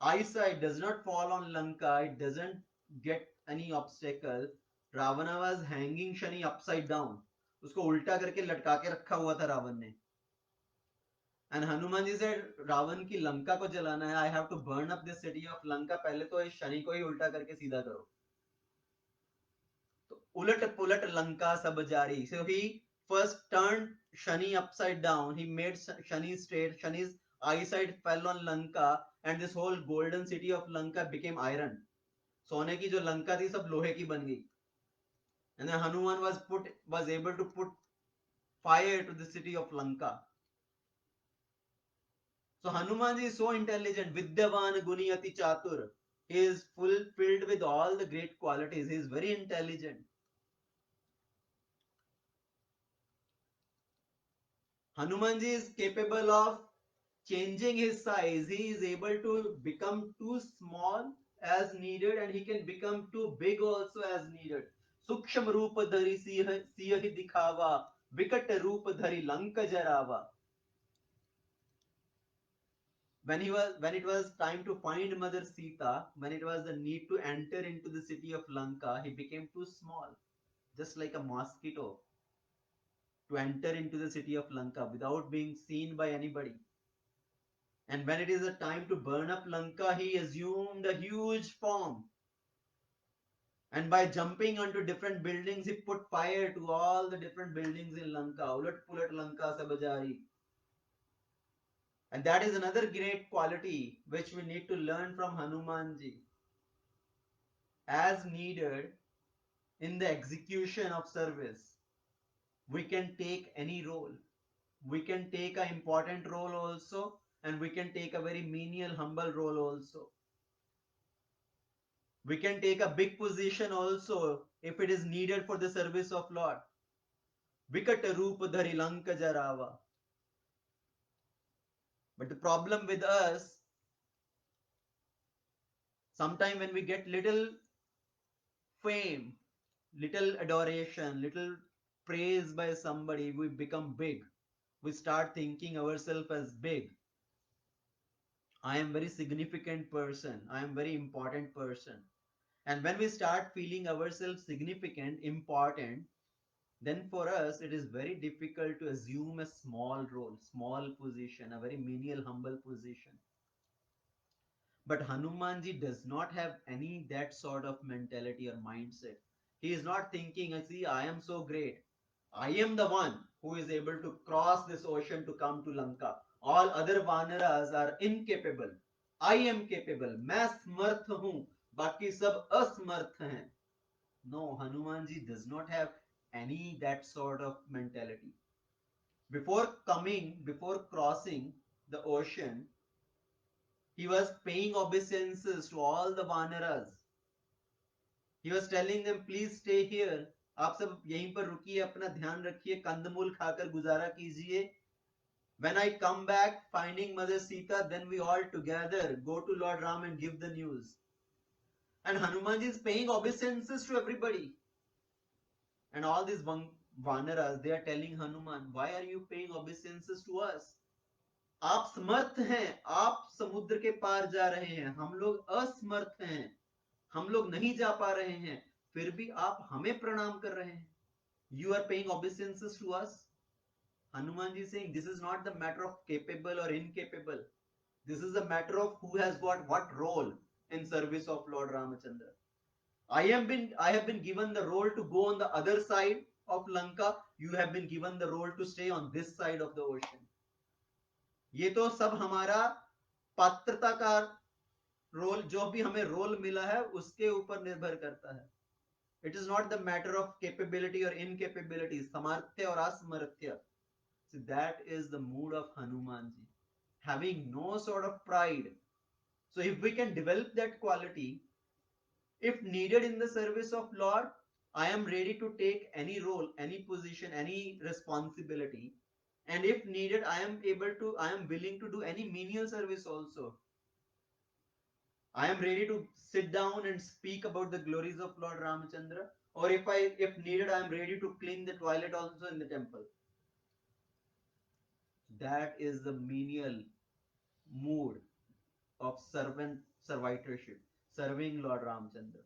eyesight does not fall on Lanka, it doesn't get any obstacle. Ravana was hanging Shani upside down. उसको उल्टा करके लटका के रखा हुआ था रावण ने. And Hanuman ji said, Ravan की लंका को जलाना है. I have to burn up this city of Lanka. पहले तो इस शनि को ही उल्टा करके सीधा करो. तो उलट पुलट लंका सब जारी. So he first turned Shani upside down. He made Shani straight. Shani's eyesight fell on Lanka, and this whole golden city of Lanka became iron. सोने की जो लंका थी सब लोहे की बन गई. And then Hanuman was able to put fire to the city of Lanka. So Hanumanji is so intelligent. Vidyavan Guniyati Chatur. He is filled with all the great qualities. He is very intelligent. Hanumanji is capable of changing his size. He is able to become too small as needed, and he can become too big also as needed. Suksham roop dhari siyahi dikhava, vikat roop dhari lanka jarava. When it was time to find Mother Sita, when it was the need to enter into the city of Lanka, he became too small, just like a mosquito, to enter into the city of Lanka without being seen by anybody. And when it is a time to burn up Lanka, he assumed a huge form. And by jumping onto different buildings, he put fire to all the different buildings in Lanka. Ulat pulat Lanka sabajari. And that is another great quality which we need to learn from Hanumanji. As needed in the execution of service, we can take any role. We can take an important role also, and we can take a very menial, humble role also. We can take a big position also if it is needed for the service of Lord. Vikata roop dhari lanka jarava. But the problem with us, sometime when we get little fame, little adoration, little praise by somebody, we become big. We start thinking ourselves as big. I am very significant person. I am very important person. And when we start feeling ourselves significant, important, then for us it is very difficult to assume a small role, small position, a very menial, humble position. But Hanumanji does not have any that sort of mentality or mindset. He is not thinking, see, I am so great. I am the one who is able to cross this ocean to come to Lanka. All other Vanaras are incapable. I am capable. मैं समर्थ हूँ, बाकी सब असमर्थ हैं. No, Hanumanji does not have any that sort of mentality. Before crossing the ocean, he was paying obeisances to all the Vanaras. He was telling them, please stay here. आप सब यहीं पर रुकिए, अपना ध्यान रखिए, कंदमूल खाकर गुजारा कीजिए. When I come back, finding Mother Sita, then we all together go to Lord Ram and give the news. And Hanumanji is paying obeisances to everybody. And all these Vanaras, they are telling Hanuman, why are you paying obeisances to us? आप समर्थ हैं, आप समुद्र के पार जा रहे हैं, हम लोग असमर्थ हैं, हम लोग नहीं जा पा रहे हैं, फिर भी आप हमें प्रणाम कर रहे हैं. You are paying obeisances to us. Hanumanji is saying this is not the matter of capable or incapable. This is a matter of who has got what role in service of Lord Ramachandra. I have been given the role to go on the other side of Lanka. You have been given the role to stay on this side of the ocean. ये तो सब हमारा पात्रता का role, जो भी हमें role मिला है उसके ऊपर निर्भर करता है. It is not the matter of capability or incapability, सामर्थ्य और असमर्थ्य. So that is the mood of Hanumanji, having no sort of pride. So if we can develop that quality, if needed in the service of Lord, I am ready to take any role, any position, any responsibility. And if needed, I am willing to do any menial service also. I am ready to sit down and speak about the glories of Lord Ramachandra. Or if needed, I am ready to clean the toilet also in the temple. That is the menial mood of servitorship, serving Lord Ramachandra.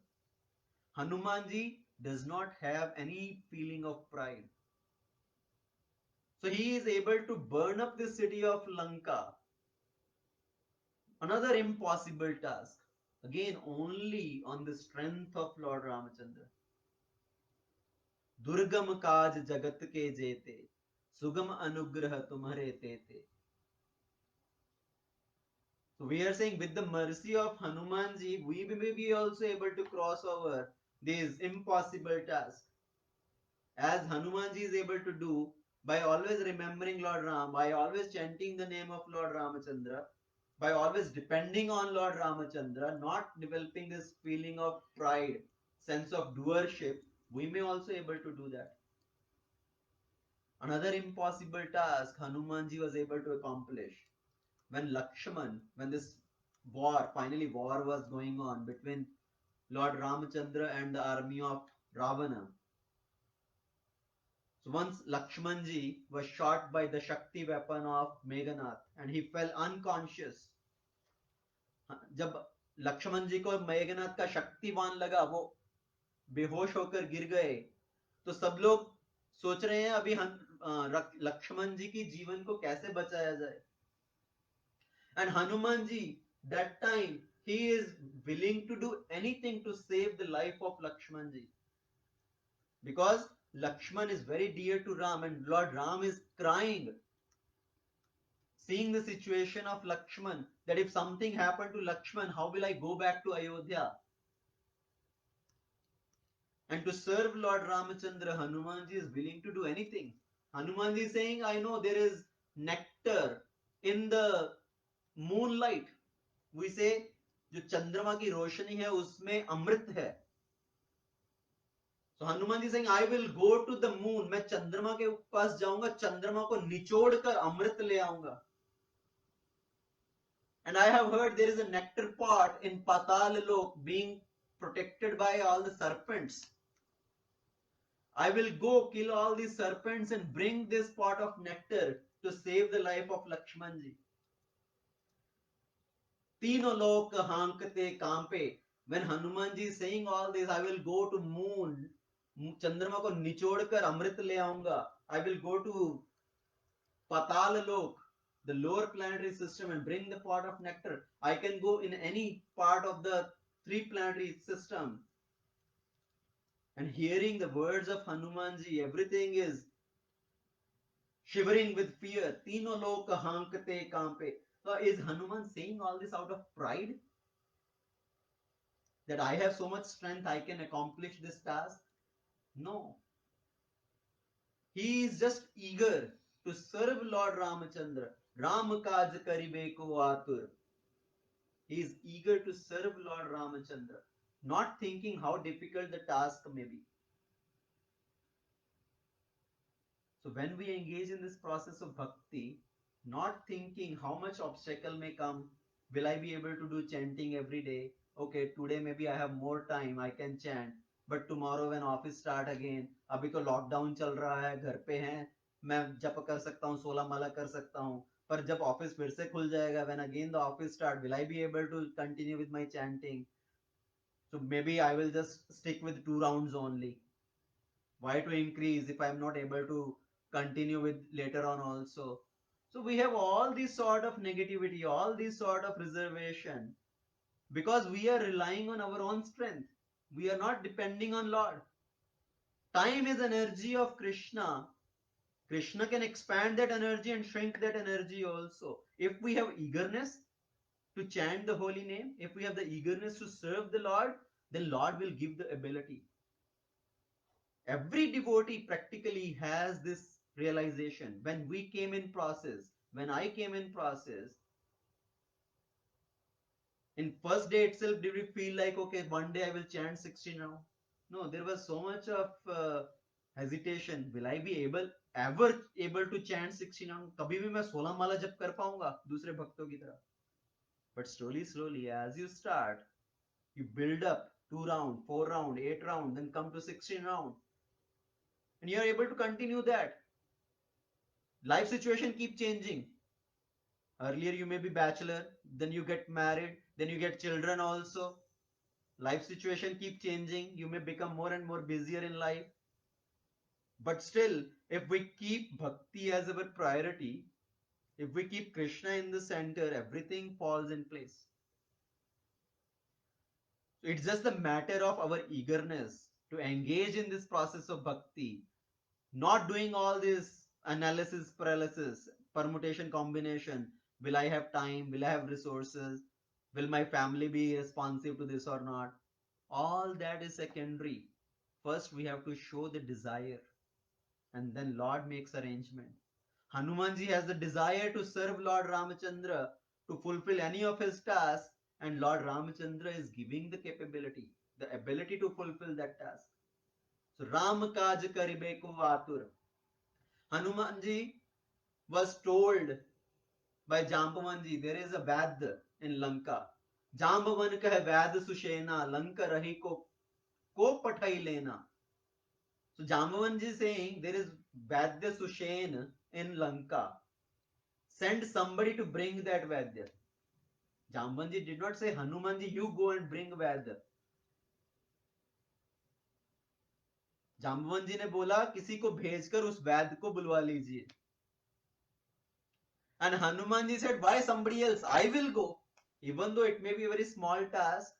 Hanumanji does not have any feeling of pride. So he is able to burn up the city of Lanka. Another impossible task. Again, only on the strength of Lord Ramachandra. दुर्गम काज जगत के जेते सुगम अनुग्रह तुम्हारे तेते. So we are saying with the mercy of Hanumanji, we may be also able to cross over these impossible tasks. As Hanumanji is able to do by always remembering Lord Ram, by always chanting the name of Lord Ramachandra, by always depending on Lord Ramachandra, not developing this feeling of pride, sense of doership, we may also able to do that. Another impossible task Hanumanji was able to accomplish when Lakshman, when this finally war was going on between Lord Ramachandra and the army of Ravana. So once Lakshmanji was shot by the Shakti weapon of Meghanath and he fell unconscious. जब लक्ष्मण जी को मेघनाथ का शक्तिवान लगा, वो बेहोश होकर गिर गए, तो सब लोग सोच रहे हैं अभी लक्ष्मण जी की जीवन को कैसे बचाया जाए. And Hanuman ji, that time, he is willing to do anything to save the life of Lakshman ji. Because Lakshman is very dear to Ram and Lord Ram is crying, seeing the situation of Lakshman, that if something happened to Lakshman, how will I go back to Ayodhya? And to serve Lord Ramachandra, Hanumanji is willing to do anything. Hanumanji is saying, I know there is nectar in the moonlight. We say, जो चंद्रमा की रोशनी है उसमें अमृत है. So Hanuman is saying, I will go to the moon. मैं चंद्रमा के पास जाऊंगा, चंद्रमा को निचोड़ कर अमृत ले आऊंगा. And I have heard there is a nectar pot in Patal Lok being protected by all the serpents. I will go kill all these serpents and bring this pot of nectar to save the life of Lakshman ji. तीनों लोक हांकते कांपे. When Hanuman ji is saying all this, I will go to moon, चंद्रमा को निचोड़कर अमृत ले आऊंगा. I will go to Patal Lok, the lower planetary system, and bring the pot of nectar. I can go in any part of the three planetary system. And hearing the words of Hanumanji, everything is shivering with fear. Tino lok hankate kampe. So is Hanuman saying all this out of pride? That I have so much strength, I can accomplish this task? No. He is just eager to serve Lord Ramachandra. Ram kaj karibe ko atur. He is eager to serve Lord Ramachandra, not thinking how difficult the task may be. So when we engage in this process of bhakti, not thinking how much obstacle may come, will I be able to do chanting every day? Okay, today maybe I have more time, I can chant. But tomorrow when office start again, अभी तो lockdown चल रहा है, घर पे हैं, मैं जप कर सकता हूँ, 16 माला कर सकता हूँ. पर जब ऑफिस फिर से खुल जाएगा, when again the office start, will I be able to continue with my chanting? So maybe I will just stick with 2 rounds only. Why to increase if I'm not able to continue with later on also? So we have all this sort of negativity, all this sort of reservation, because we are relying on our own strength. We are not depending on Lord. Time is energy of Krishna. Krishna can expand that energy and shrink that energy also. If we have eagerness to chant the holy name, if we have the eagerness to serve the Lord, then Lord will give the ability. Every devotee practically has this realization. When we came in process, when I came in process, in first day itself, did we feel like, okay, one day I will chant 16 rounds? No, there was so much of hesitation. Will I be ever able to chant 16 rounds? कभी भी मैं 16 माला जप कर पाऊंगा दूसरे भक्तों की तरह? But slowly, as you start, you build up 2 round, 4 round, 8 round, then come to 16 round, and you are able to continue that. Life situation keep changing. Earlier you may be bachelor, then you get married, then you get children also. Life situation keep changing. You may become more and more busier in life. But still, if we keep bhakti as our priority, if we keep Krishna in the center, everything falls in place. So it's just a matter of our eagerness to engage in this process of bhakti, not doing all this analysis, paralysis, permutation, combination. Will I have time? Will I have resources? Will my family be responsive to this or not? All that is secondary. First, we have to show the desire, and then Lord makes arrangement. Hanumanji has the desire to serve Lord Ramachandra, to fulfill any of his tasks, and Lord Ramachandra is giving the capability, the ability to fulfill that task. So Ram kaj karibe ko atur. Hanumanji was told by Jambavanji, there is a Vaid in Lanka. Jambavan kah Vaid sushena, Lanka rahi ko pathai lena. So Jambavanji is saying there is Vaidya Sushen in Lanka. Send somebody to bring that Vaidya. Jambavanji did not say, Hanumanji, you go and bring Vaidya. Jambavan जी ने बोला किसी को भेजकर उस वैद्य को बुलवा लीजिए. And Hanumanji said, why somebody else? I will go. Even though it may be a very small task,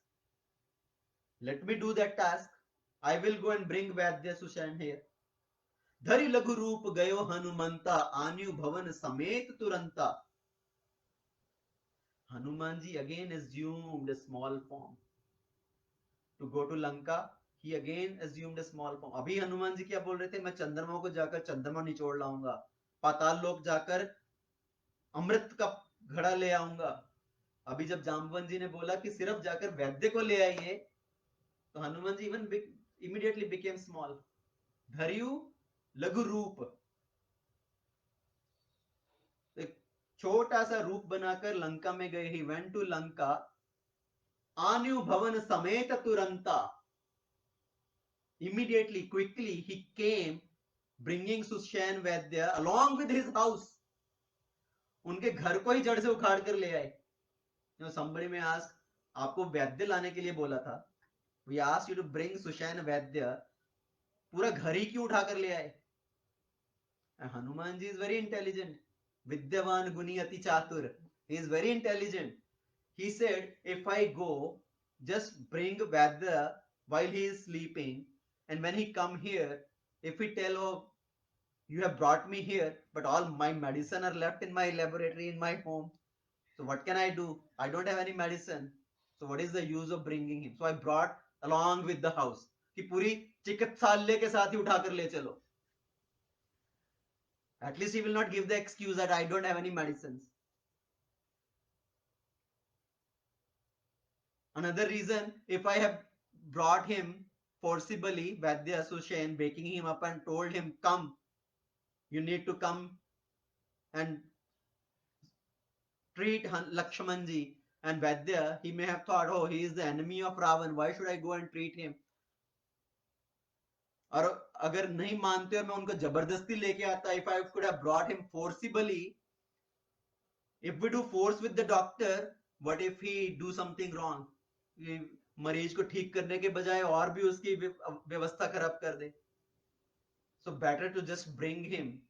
let me do that task. I will go and bring Vaidya Sushan here. धरि लघु रूप गयो हनुमंता आन्यु भवन समेत तुरंता. Hanumanji again assumed a small form. To go to Lanka, he again assumed a small form. अभी हनुमान जी क्या बोल रहे थे? मैं चंद्रमा को जाकर चंद्रमा निचोड़ लाऊंगा, पाताल लोक जाकर अमृत का घड़ा ले आऊंगा. अभी जब जाम्बवन जी ने बोला कि सिर्फ जाकर वैद्य को ले आइए, तो Hanuman ji immediately became small. धर्यु लघु रूप, एक छोटा सा रूप बनाकर लंका में गए. He went to Lanka. आन्यु भवन समेत तुरंता. Immediately, quickly, he came bringing Sushan Vaidya along with his house. उनके घर को ही जड़ से उखाड़ कर ले आए. Somebody may ask, आपको वैद्य लाने के लिए बोला था. We asked you to bring Sushan Vaidya. पूरा घर ही क्यों उठा कर ले आए? And Hanumanji is very intelligent. Vidyavan Guni Ati Chatur. He is very intelligent. He said, if I go, just bring Vaidya while he is sleeping, and when he come here, if he tell, oh, you have brought me here, but all my medicine are left in my laboratory, in my home. So what can I do? I don't have any medicine. So what is the use of bringing him? So I brought along with the house. कि पूरी चिकित्सालय के साथ ही उठाकर ले चलो. At least he will not give the excuse that I don't have any medicines. Another reason, if I have brought him forcibly, Vaidya Sushen, waking him up and told him, come, you need to come and treat Lakshmanji and Vaidya, he may have thought, oh, he is the enemy of Ravan, why should I go and treat him? और अगर नहीं मानते और मैं उनको जबरदस्ती लेके आता, if I could have brought him forcibly, if we do force with the doctor, what if he do something wrong? मरीज को ठीक करने के बजाय और भी उसकी व्यवस्था खराब कर दे. So better to just bring him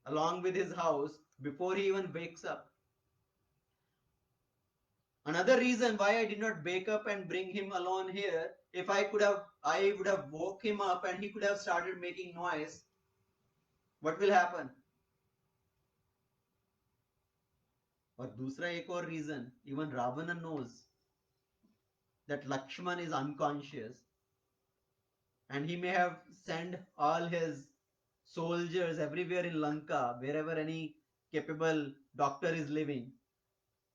along with his house before he even wakes up. Another reason why I did not wake up and bring him alone here, if I would have woke him up and he could have started making noise. What will happen? और दूसरा एक और reason, even Ravana knows that Lakshman is unconscious, and he may have sent all his soldiers everywhere in Lanka, wherever any capable doctor is living,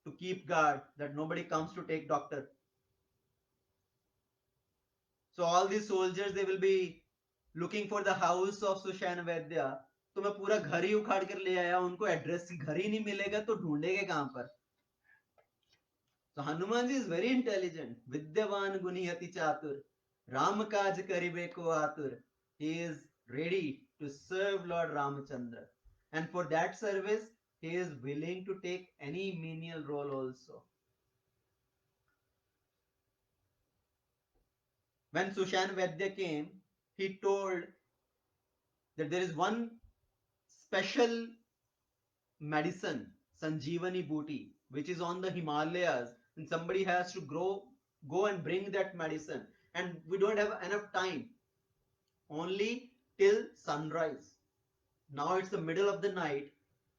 to keep guard that nobody comes to take doctor. So all these soldiers, they will be looking for the house of Sushan Vaidya. तो मैं पूरा घर ही उखाड़ कर ले आया, उनको address घर ही नहीं मिलेगा तो ढूंढेंगे कहां पर. So Hanumanji is very intelligent. Vidyavan Guniyati Chatur. Ram Kaj Karibe Ko Atur. He is ready to serve Lord Ramachandra. And for that service, he is willing to take any menial role also. When Sushan Vaidya came, he told that there is one special medicine, Sanjeevani Booty, which is on the Himalayas, and somebody has to go and bring that medicine. And we don't have enough time, only till sunrise. Now it's the middle of the night,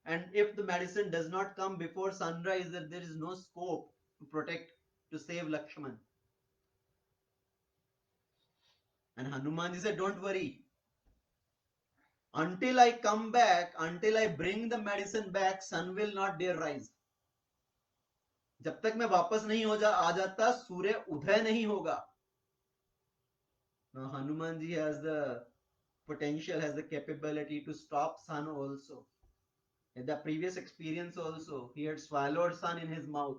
and if the medicine does not come before sunrise, then there is no scope to protect, to save Lakshman. And Hanumanji said, don't worry. Until I come back, until I bring the medicine back, sun will not dare rise. जब तक मैं वापस नहीं आ जाता, सूर्य उदय नहीं होगा. Now Hanumanji has the potential, has the capability to stop sun also. In the previous experience also, he had swallowed sun in his mouth.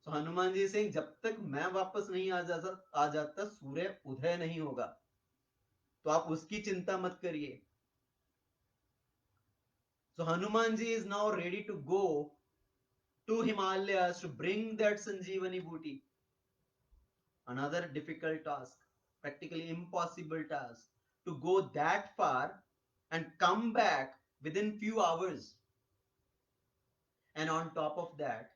So Hanumanji is saying, जब तक मैं वापस नहीं आ जाता, सूर्य उदय नहीं होगा. तो आप उसकी चिंता मत करिए. So Hanumanji is now ready to go to Himalayas to bring that Sanjeevani booty. Another difficult task, practically impossible task, to go that far and come back within few hours. And on top of that,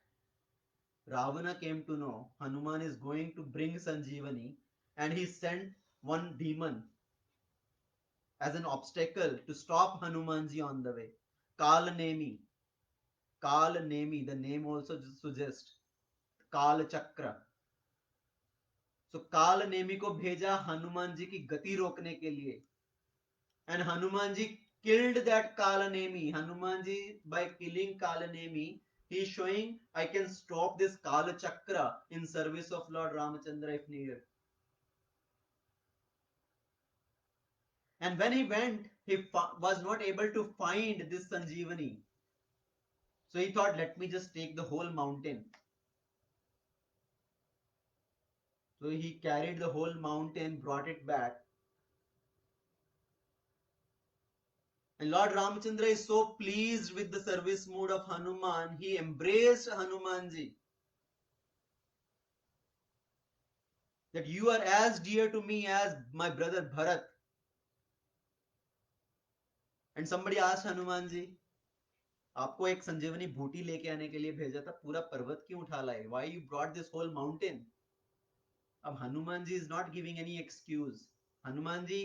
Ravana came to know Hanuman is going to bring Sanjeevani, and he sent one demon as an obstacle to stop Hanumanji on the way. Kal Nemi. Kal Nemi, the name also suggests Kal Chakra. So Kal Nemi को भेजा हनुमान जी की गति रोकने के लिए. And Hanuman ji killed that Kal Nemi. Hanuman ji, by killing Kal Nemi, he is showing I can stop this Kala Chakra in service of Lord Ramachandra if needed. And when he went, he was not able to find this Sanjeevani. So he thought, let me just take the whole mountain. So he carried the whole mountain, brought it back. And Lord Ramachandra is so pleased with the service mood of Hanuman, he embraced Hanumanji. That you are as dear to me as my brother Bharat. And somebody asked Hanumanji, आपको एक संजीवनी बूटी लेके आने के लिए भेजा था, पूरा पर्वत क्यों उठा लाए? Why you brought this whole mountain? अब Hanuman ji is not giving any excuse. Hanuman ji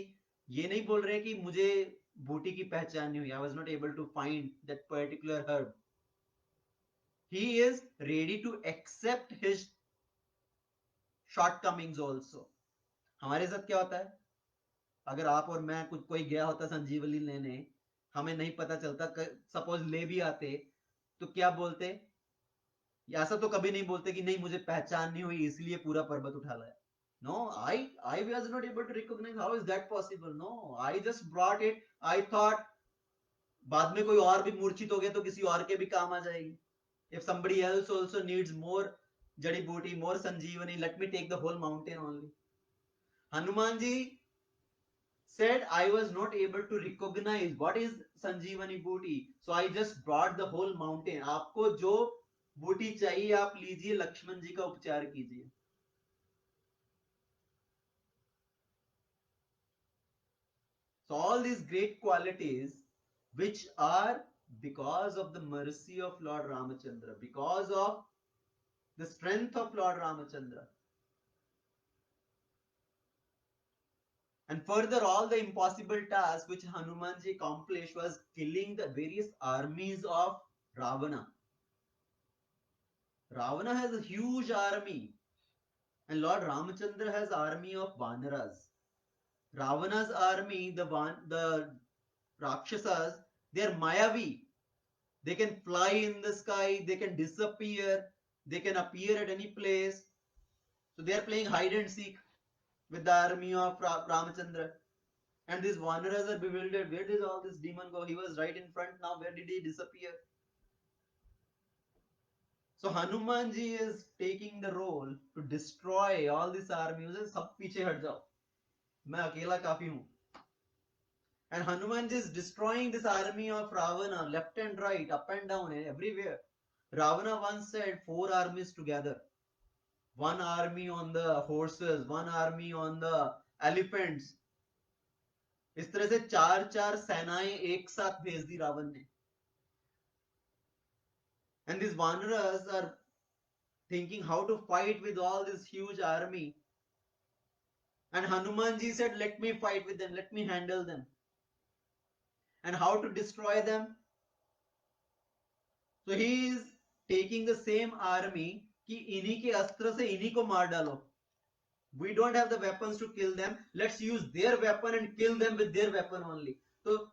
ये नहीं बोल रहे कि मुझे बूटी की पहचान नहीं हुई. I was not able to find that particular herb. He is ready to accept his shortcomings also. हमारे साथ क्या होता है? अगर आप और मैं कोई गया होता संजीवनी लेने, हमें नहीं पता चलता, सपोज ले भी आते, तो क्या बोलते? ऐसा तो कभी नहीं बोलते कि नहीं मुझे पहचान नहीं हुई इसलिए पूरा पर्वत उठा लाया. No, I was not able to recognize. How is that possible? No, I just brought it. I thought बाद में कोई और भी मूर्छित हो गया तो किसी और के भी काम आ जाएगी. If somebody else also needs more jadi booty, more sanjeevani, let me take the whole mountain only. Hanumanji said, I was not able to recognize what is Sanjeevani booty, so I just brought the whole mountain. आपको जो बूटी चाहिए आप लीजिए, लक्ष्मण जी का उपचार कीजिए. So all these great qualities which are because of the mercy of Lord Ramachandra, because of the strength of Lord Ramachandra. And further, all the impossible tasks which Hanumanji accomplished was killing the various armies of Ravana. Ravana has a huge army, and Lord Ramachandra has army of Vanaras. Ravana's army, the Rakshasas, they are Mayavi. They can fly in the sky, they can disappear, they can appear at any place. So they are playing hide and seek with the army of Ramachandra. And these wanderers are bewildered. Where did all this demon go? He was right in front. Now where did he disappear? So Hanumanji is taking the role to destroy all this army. सब पीछे हट जाओ, मैं अकेला काफी हूँ. And Hanumanji is destroying this army of Ravana, left and right, up and down, everywhere. Ravana once said 4 armies together. One army on the horses, one army on the elephants. इस तरह से 4 सेनाएं एक साथ भेज दी रावण ने. And these wanderers are thinking how to fight with all this huge army. And Hanumanji said, let me fight with them, let me handle them. And how to destroy them? So he is taking the same army कि इन्हीं के अस्त्र से इन्हीं को मार डालो. We don't have the weapons to kill them. Let's use their weapon and kill them with their weapon only. So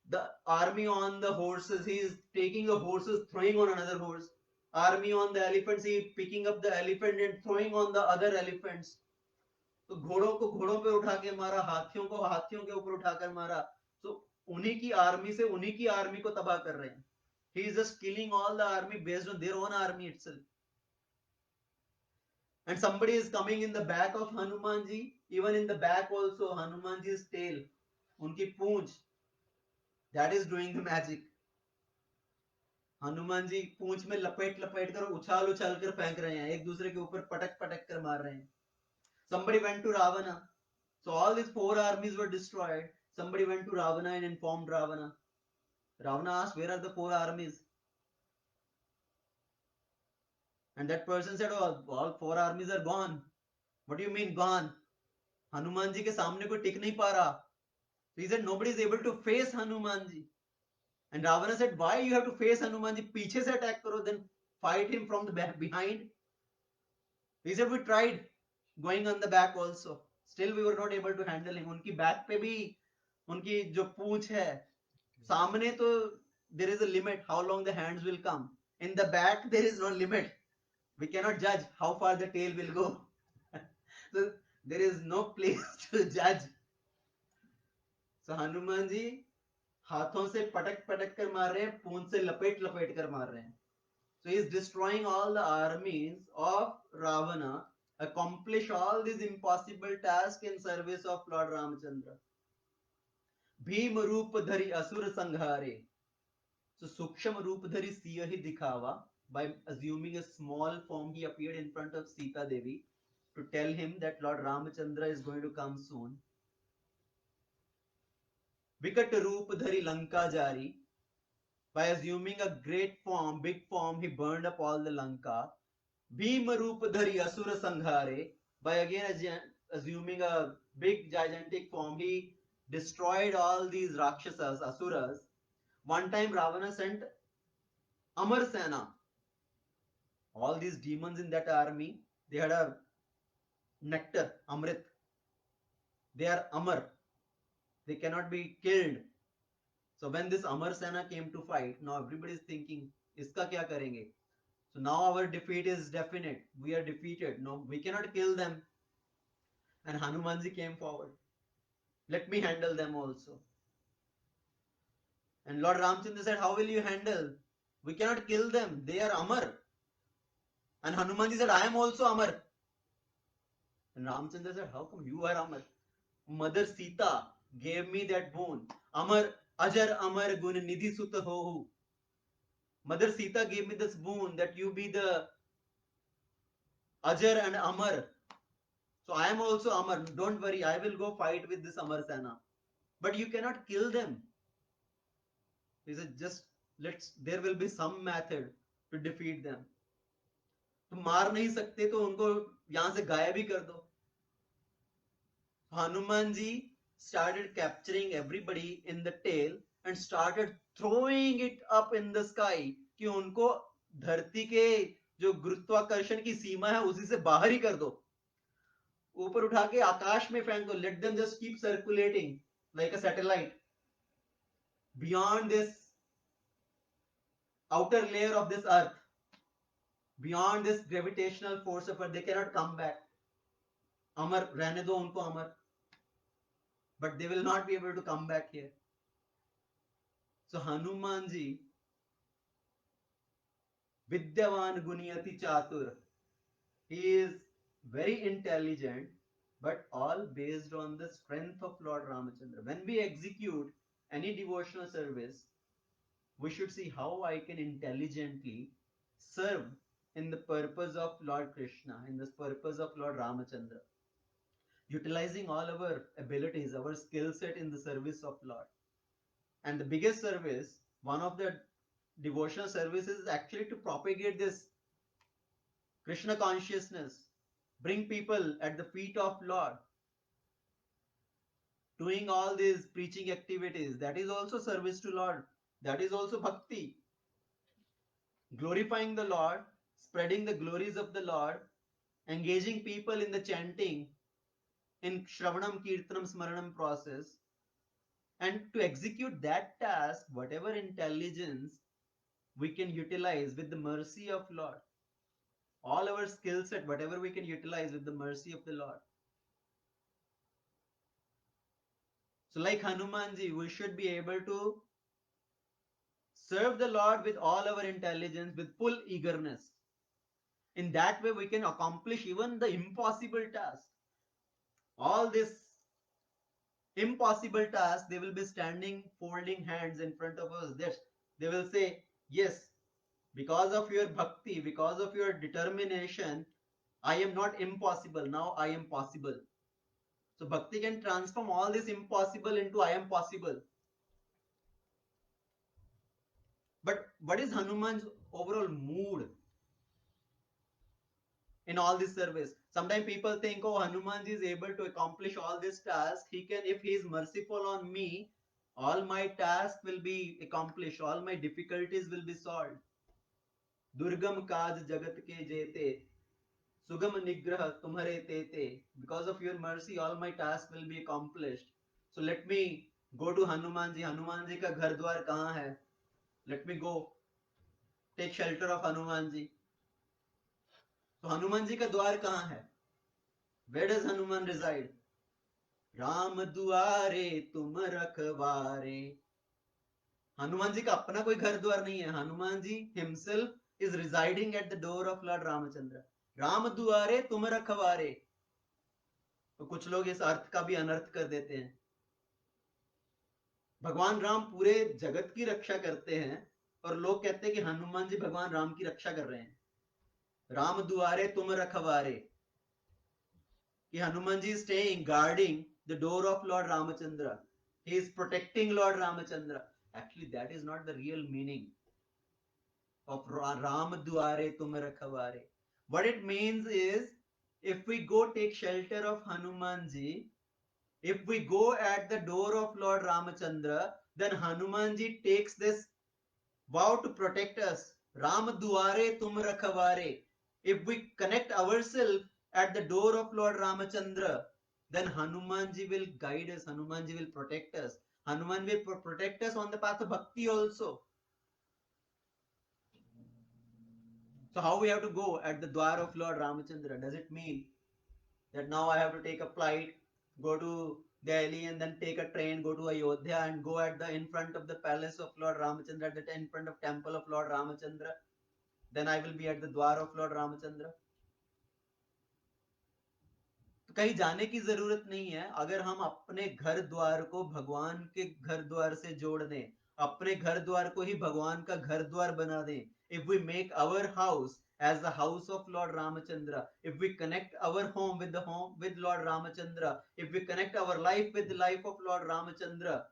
the army on the horses, he is taking the horses, throwing on another horse. Army on the elephants, he is picking up the elephant and throwing on the other elephants. तो घोड़ों को घोड़ों पे उठा के मारा, हाथियों को हाथियों के ऊपर उठाकर मारा. So उन्हीं की आर्मी से उन्हीं की आर्मी को तबाह कर रहे हैं. He is just killing all the army based on their own army itself. And somebody is coming in the back of Hanumanji. Even in the back also, Hanumanji's tail, उनकी पूंछ, that is doing the magic. Hanumanji पूंछ में लपेट लपेट कर उछाल उछाल कर फेंक रहे हैं, एक दूसरे के ऊपर पटक पटक कर मार रहे हैं. Somebody went to Ravana. So all these 4 armies were destroyed. Somebody went to Ravana and informed Ravana. Ravana asked, where are the 4 armies? And that person said, oh, all 4 armies are gone. What do you mean gone? Hanumanji के सामने कोई टिक नहीं पा रहा. So he said, nobody is able to face Hanumanji. And Ravana said, why you have to face Hanumanji? पीछे से attack करो, then fight him from the back behind. He said, we tried going on the back also. Still we were not able to handle him. उनकी back पे भी उनकी जो पूंछ है, सामने तो there is a limit how long the hands will come. In the back there is no limit. We cannot judge how far the tail will go. So there is no place to judge. So Hanumanji हाथों से पटक पटक कर मार रहे हैं, पूंछ से लपेट लपेट कर मार रहे हैं. So he is destroying all the armies of Ravana, accomplish all these impossible tasks in service of Lord Ramachandra. Bhim रूप धरि असुर संहारे. So सूक्ष्म रूप धरि सिंह ही दिखावा. By assuming a small form, he appeared in front of Sita Devi to tell him that Lord Ramachandra is going to come soon. विकट रूप धरि लंका जारी. By assuming a great form, big form, he burned up all the Lanka. Bhima Rupa Dhari Asura Sanghare. By again assuming a big gigantic form, he destroyed all these Rakshasas, Asuras. One time Ravana sent Amar Sena. All these demons in that army, they had a nectar, Amrit. They are Amar. They cannot be killed. So when this Amar Sena came to fight, now everybody is thinking, iska kya karenge? So now our defeat is definite. We are defeated. No, we cannot kill them. And Hanumanji came forward. Let me handle them also. And Lord Ramachandra said, how will you handle? We cannot kill them. They are Amar. And Hanumanji said, I am also Amar. And Ramachandra said, how come you are Amar? Mother Sita gave me that boon. Amar Ajar Amar Gun Nidhi Sutta Hohu. Mother Sita gave me this boon that you be the Ajar and Amar. So I am also Amar. Don't worry, I will go fight with this Amar Sena. But you cannot kill them. He said, just there will be some method to defeat them. तुम मार नहीं सकते तो उनको यहां से गायब ही कर दो. Hanumanji started capturing everybody in the tail and started throwing it up in the sky कि उनको धरती के जो गुरुत्वाकर्षण की सीमा है उसी से बाहर ही कर दो. ऊपर उठा के आकाश में फेंक दो. Let them just keep circulating like a satellite. beyond this outer layer of this earth, beyond this gravitational force of earth. They cannot come back. Amar, रहने दो उनको अमर. But they will not be able to come back here. So Hanumanji, Vidyavan Guniyati Chatur, he is very intelligent, but all based on the strength of Lord Ramachandra. When we execute any devotional service, we should see how I can intelligently serve in the purpose of Lord Krishna, in the purpose of Lord Ramachandra, utilizing all our abilities, our skill set in the service of Lord. And the biggest service, one of the devotional services, is actually to propagate this Krishna consciousness, bring people at the feet of Lord, doing all these preaching activities. That is also service to Lord. That is also bhakti. Glorifying the Lord, spreading the glories of the Lord, engaging people in the chanting, in Shravanam, Kirtanam, Smaranam process. And to execute that task, whatever intelligence we can utilize with the mercy of Lord, all our skill set, whatever we can utilize with the mercy of the Lord. So like Hanumanji, we should be able to serve the Lord with all our intelligence, with full eagerness. In that way, we can accomplish even the impossible task. All this impossible tasks, they will be standing, folding hands in front of us. They will say, yes, because of your bhakti, because of your determination, I am not impossible. Now I am possible. So bhakti can transform all this impossible into I am possible. But what is Hanuman's overall mood in all this service? Sometimes people think, oh, Hanumanji is able to accomplish all this task. He can, if he is merciful on me, all my tasks will be accomplished, all my difficulties will be solved. Durgam kaj jagat ke jete, sugam nigrah tumhare tete. Because of your mercy, all my tasks will be accomplished. So let me go to Hanumanji. Hanumanji ka ghar dwar kahan hai? Let me go take shelter of Hanumanji. So Hanumanji ka dwar kahan hai? Where does Hanuman reside? Ram दुआरे तुम रखवारे. हनुमान जी का अपना कोई घर द्वार नहीं है. Hanuman ji himself is residing at the door of Lord Ramachandra. Ram दुआरे तुम रखवारे. तो कुछ लोग इस अर्थ का भी अनर्थ कर देते हैं. भगवान राम पूरे जगत की रक्षा करते हैं और लोग कहते हैं कि हनुमान जी भगवान राम की रक्षा कर रहे हैं. राम दुआरे तुम रखवारे, कि Hanuman ji is staying, guarding the door of Lord Ramachandra. He is protecting Lord Ramachandra. Actually, that is not the real meaning of Ram Duare Tum Rakhaware. What it means is, if we go take shelter of Hanumanji, if we go at the door of Lord Ramachandra, then Hanumanji takes this vow to protect us. Ram Duare Tum Rakhaware. If we connect ourselves at the door of Lord Ramachandra, then Hanumanji will guide us, Hanumanji will protect us. Hanuman will protect us on the path of bhakti also. So how we have to go at the dwar of Lord Ramachandra? Does it mean that now I have to take a flight, go to Delhi and then take a train, go to Ayodhya and go at the in front of the palace of Lord Ramachandra, in front of temple of Lord Ramachandra? Then I will be at the dwar of Lord Ramachandra. तो कहीं जाने की जरूरत नहीं है. अगर हम अपने घर द्वार को भगवान के घर द्वार से जोड़ दें, अपने घर द्वार को ही भगवान का घर द्वार बना दें. If we make our house as the house of Lord Ramachandra, if we connect our home with Lord Ramachandra, if we connect our life with the life of Lord Ramachandra,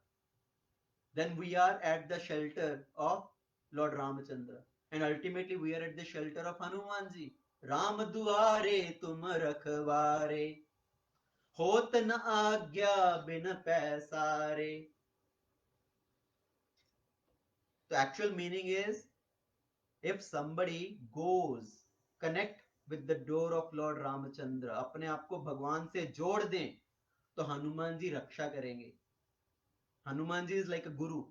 then we are at the shelter of Lord Ramachandra, and ultimately we are at the shelter of Hanumanji. Ram duare tum rakhware, होत न आज्ञा बिन पैसारे. The actual meaning is, if somebody goes, connect with the door of Lord Ramachandra, अपने आप को भगवान से जोड़ दें, तो हनुमान जी रक्षा करेंगे. Hanuman ji is like a guru.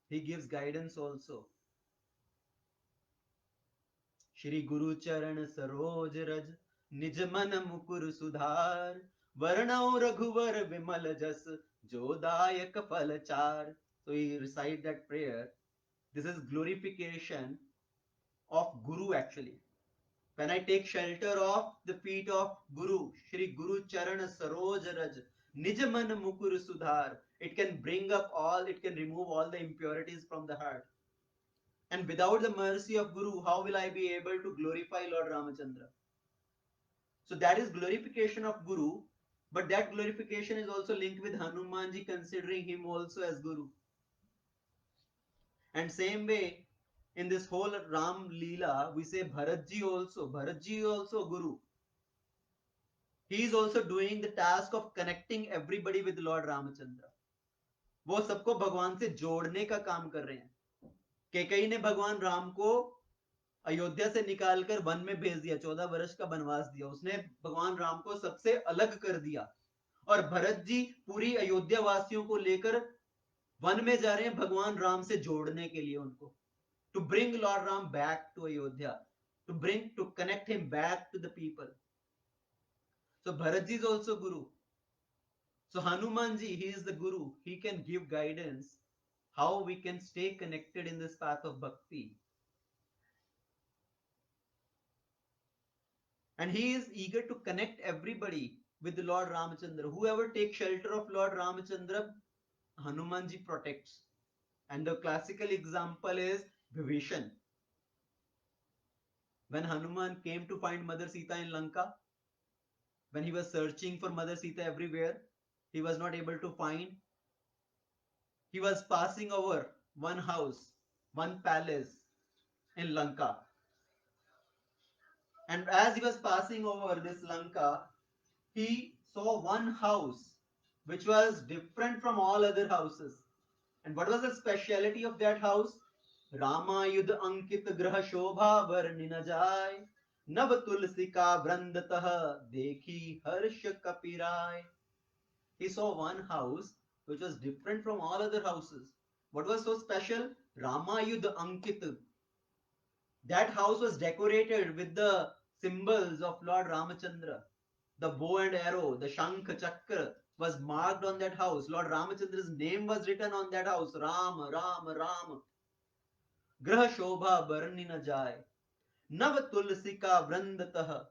He gives guidance also. Shri Guru Charan Saroj Raj Nij Man Mukur Sudhar Varnau Raghuvar Vimal Jas Jodayak Falachar. So he recite that prayer. This is glorification of Guru actually. When I take shelter of the feet of Guru, Shri Guru Charan Saroj Raj Nij Man Mukur Sudhar, it can bring up all, it can remove all the impurities from the heart. And without the mercy of Guru, how will I be able to glorify Lord Ramachandra? So that is glorification of Guru, but that glorification is also linked with Hanumanji, considering him also as Guru. And same way, in this whole Ram Leela, we say Bharatji also. Bharatji is also Guru. He is also doing the task of connecting everybody with Lord Ramachandra. वो सबको भगवान से जोड़ने का काम कर रहे हैं. कैकेयी ने भगवान राम को अयोध्या से निकालकर वन में भेज दिया, 14 वर्ष का वनवास दिया, उसने भगवान राम को सबसे अलग कर दिया. और भरत जी पूरी अयोध्या वासियों को लेकर वन में जा रहे हैं भगवान राम से जोड़ने के लिए उनको, to bring Lord Ram back to Ayodhya, to connect him back to the people. So Bharat ji is also guru. So Hanumanji, he is the Guru. He can give guidance how we can stay connected in this path of bhakti. And he is eager to connect everybody with the Lord Ramachandra. Whoever takes shelter of Lord Ramachandra, Hanumanji protects. And the classical example is Vibhishan. When Hanuman came to find Mother Sita in Lanka, when he was searching for Mother Sita everywhere, he was not able to find. He was passing over one house, one palace in Lanka. And as he was passing over this Lanka, he saw one house which was different from all other houses. And what was the speciality of that house? Rama Yudh Ankit Graha Shobha Varnina Jai Nav Tulsika Vrindatah Dekhi Harsh Kapirai. He saw one house which was different from all other houses. What was so special? Rama Yudh Ankit. That house was decorated with the symbols of Lord Ramachandra. The bow and arrow, the Shankh Chakra was marked on that house. Lord Ramachandra's name was written on that house. Ram, Ram, Ram. Graha Shobha Barnina Jai. Nav Tulsika Vrindatah.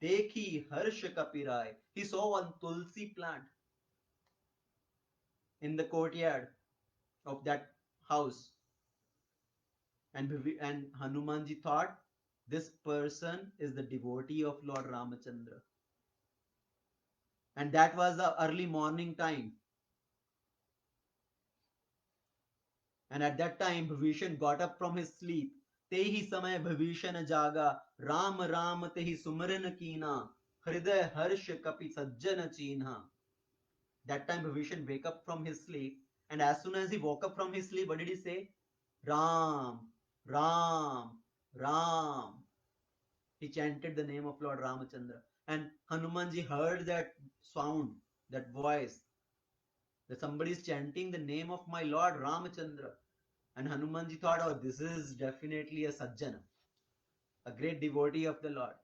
Dekhi Harsh Kapirai. He saw one Tulsi plant in the courtyard of that house. And Hanumanji thought, this person is the devotee of Lord Ramachandra. And that was the early morning time. And at that time, Vibhishan got up from his sleep. Tehi samay Vibhishan jaga, Ram Ram tehi sumran keena, Hriday harsh kapi sajjana cheenha. That time Vibhishan wake up from his sleep, and as soon as he woke up from his sleep, what did he say? Ram, Ram, Ram. He chanted the name of Lord Ramachandra. And Hanumanji heard that sound, that voice, that somebody is chanting the name of my Lord Ramachandra. And Hanumanji thought, oh, this is definitely a sajjana, a great devotee of the Lord.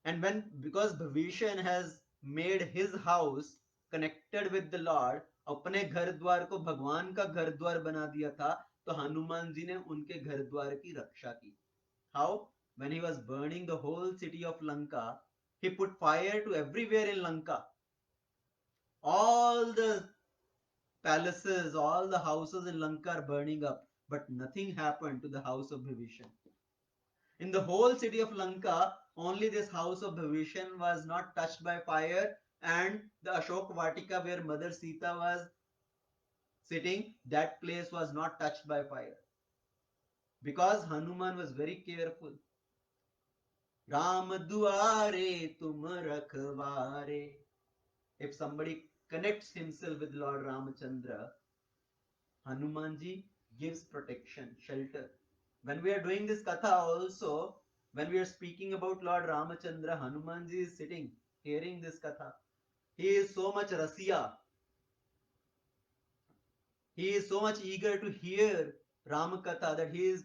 And because Bhavishan has made his house connected with the Lord, अपने घर द्वार को भगवान का घर द्वार बना दिया था, तो हनुमान जी ने उनके घर द्वार की रक्षा की. How? When he was burning the whole city of Lanka, he put fire to everywhere in Lanka. All the palaces, all the houses in Lanka are burning up, but nothing happened to the house of Bhavishan. In the whole city of Lanka, only this house of Bhavishan was not touched by fire, and the Ashok Vatika where Mother Sita was sitting, that place was not touched by fire. Because Hanuman was very careful. Ram duare tum rakhware. If somebody connects himself with Lord Ramachandra, Hanumanji gives protection, shelter. When we are doing this katha also, when we are speaking about Lord Ramachandra, Hanumanji is sitting, hearing this katha. He is so much rasiya. He is so much eager to hear Ram Katha that he is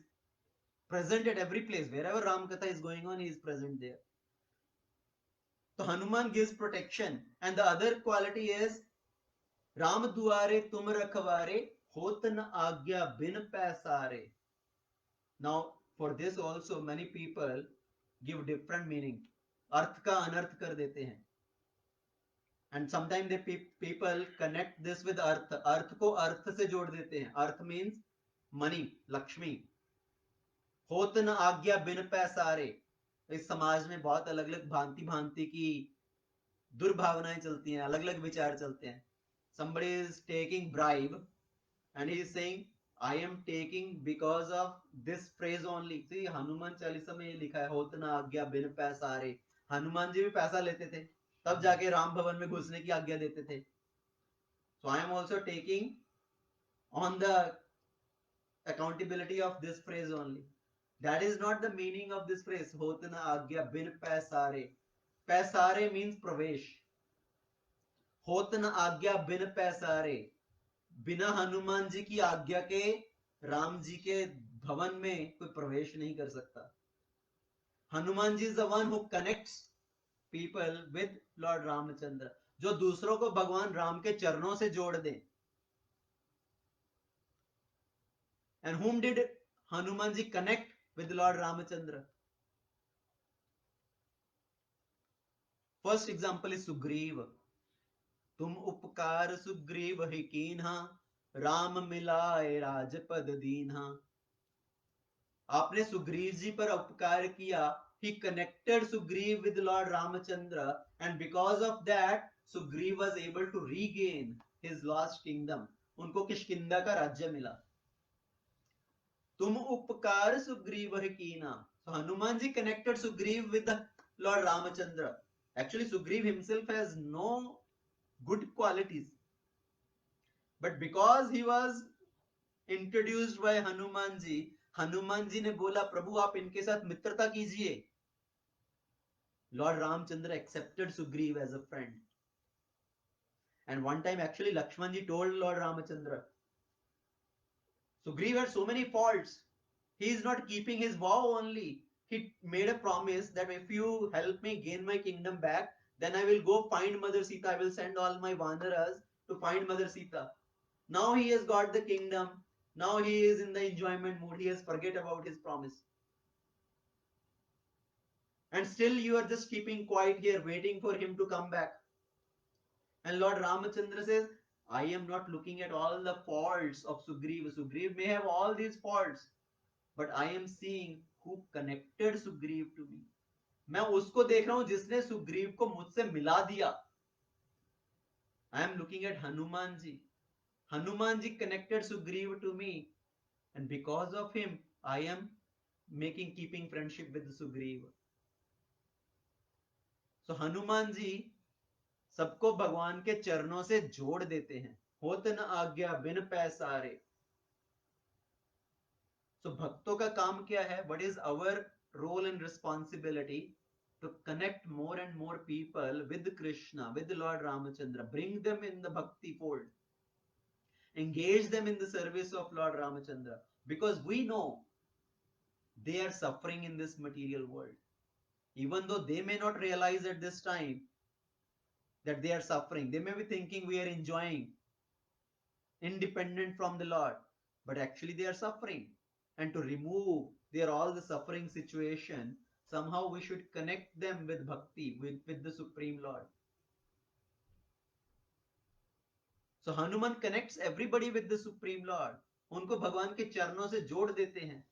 present at every place. Wherever Ram Katha is going on, he is present there. So Hanuman gives protection. And the other quality is Ram duare tum rakhware hot na agya bin paisare. Now, for this also many people give different meaning. अर्थ का अनर्थ कर देते हैं. And sometimes the people connect this with अर्थ. अर्थ को अर्थ से जोड़ देते हैं. अर्थ means money, Lakshmi. होत न आज्ञा बिन पैसारे. इस समाज में बहुत अलग अलग भांति भांति की दुर्भावनाएं चलती हैं, अलग अलग विचार चलते हैं. Somebody is taking bribe and he is saying I am taking because of this phrase only. See, Hanuman Chalisa में ये लिखा है होत न आज्ञा बिन पैसारे. हनुमान जी भी पैसा लेते थे, तब जाके राम भवन में घुसने की आज्ञा देते थे. So I am also taking on the accountability of this phrase only. That is not the meaning of this phrase. होत न आज्ञा बिन पैसारे. पैसारे means प्रवेश. होत न आज्ञा बिन पैसारे. बिना हनुमान जी की आज्ञा के राम जी के भवन में कोई प्रवेश नहीं कर सकता. Hanuman ji is the one who connects people with Lord Ramachandra, जो दूसरों को भगवान राम के चरणों से जोड़ दे. And whom did Hanuman ji connect with Lord Ramachandra? First example is Sugriva. तुम उपकार सुग्रीव ही कीन्हा राम मिलाए राजपद दीन्हा. आपने सुग्रीव जी पर उपकार किया. He connected Sugriv with Lord Ramachandra, and because of that Sugriv was able to regain his lost kingdom. उनको किष्किंधा का राज्य मिला. तुम उपकार सुग्रीव ही कीना. So Hanuman ji connected Sugriv with the Lord Ramachandra. Actually Sugriv himself has no good qualities, but because he was introduced by Hanuman ji ने बोला प्रभु आप इनके साथ मित्रता कीजिए. Lord Ramachandra accepted Sugriv as a friend. And one time actually Lakshman ji told Lord Ramachandra, Sugriv had so many faults. He is not keeping his vow only. He made a promise that if you help me gain my kingdom back, then I will go find Mother Sita. I will send all my Vanaras to find Mother Sita. Now he has got the kingdom. Now he is in the enjoyment mood. He has forget about his promise. And still you are just keeping quiet here, waiting for him to come back. And Lord Ramachandra says, I am not looking at all the faults of Sugriv. Sugriv may have all these faults, but I am seeing who connected Sugriv to me. मैं उसको देख रहा हूं जिसने सुग्रीव को मुझसे मिला दिया. I am looking at Hanuman ji. Hanuman ji connected Sugriv to me, and because of him, I am keeping friendship with Sugriv. So Hanuman ji सबको भगवान के चरणों से जोड़ देते हैं. होत न आज्ञा बिन पैसारे. So भक्तों का काम क्या है? What is our role and responsibility? To connect more and more people with Krishna, with the Lord Ramachandra, bring them in the bhakti fold, engage them in the service of Lord Ramachandra, because we know they are suffering in this material world. Even though they may not realize at this time that they are suffering, they may be thinking we are enjoying, independent from the Lord, but actually they are suffering. And to remove their all the suffering situation, somehow we should connect them with bhakti, with the Supreme Lord. So Hanuman connects everybody with the Supreme Lord. उनको भगवान के चरणों से जोड़ देते हैं.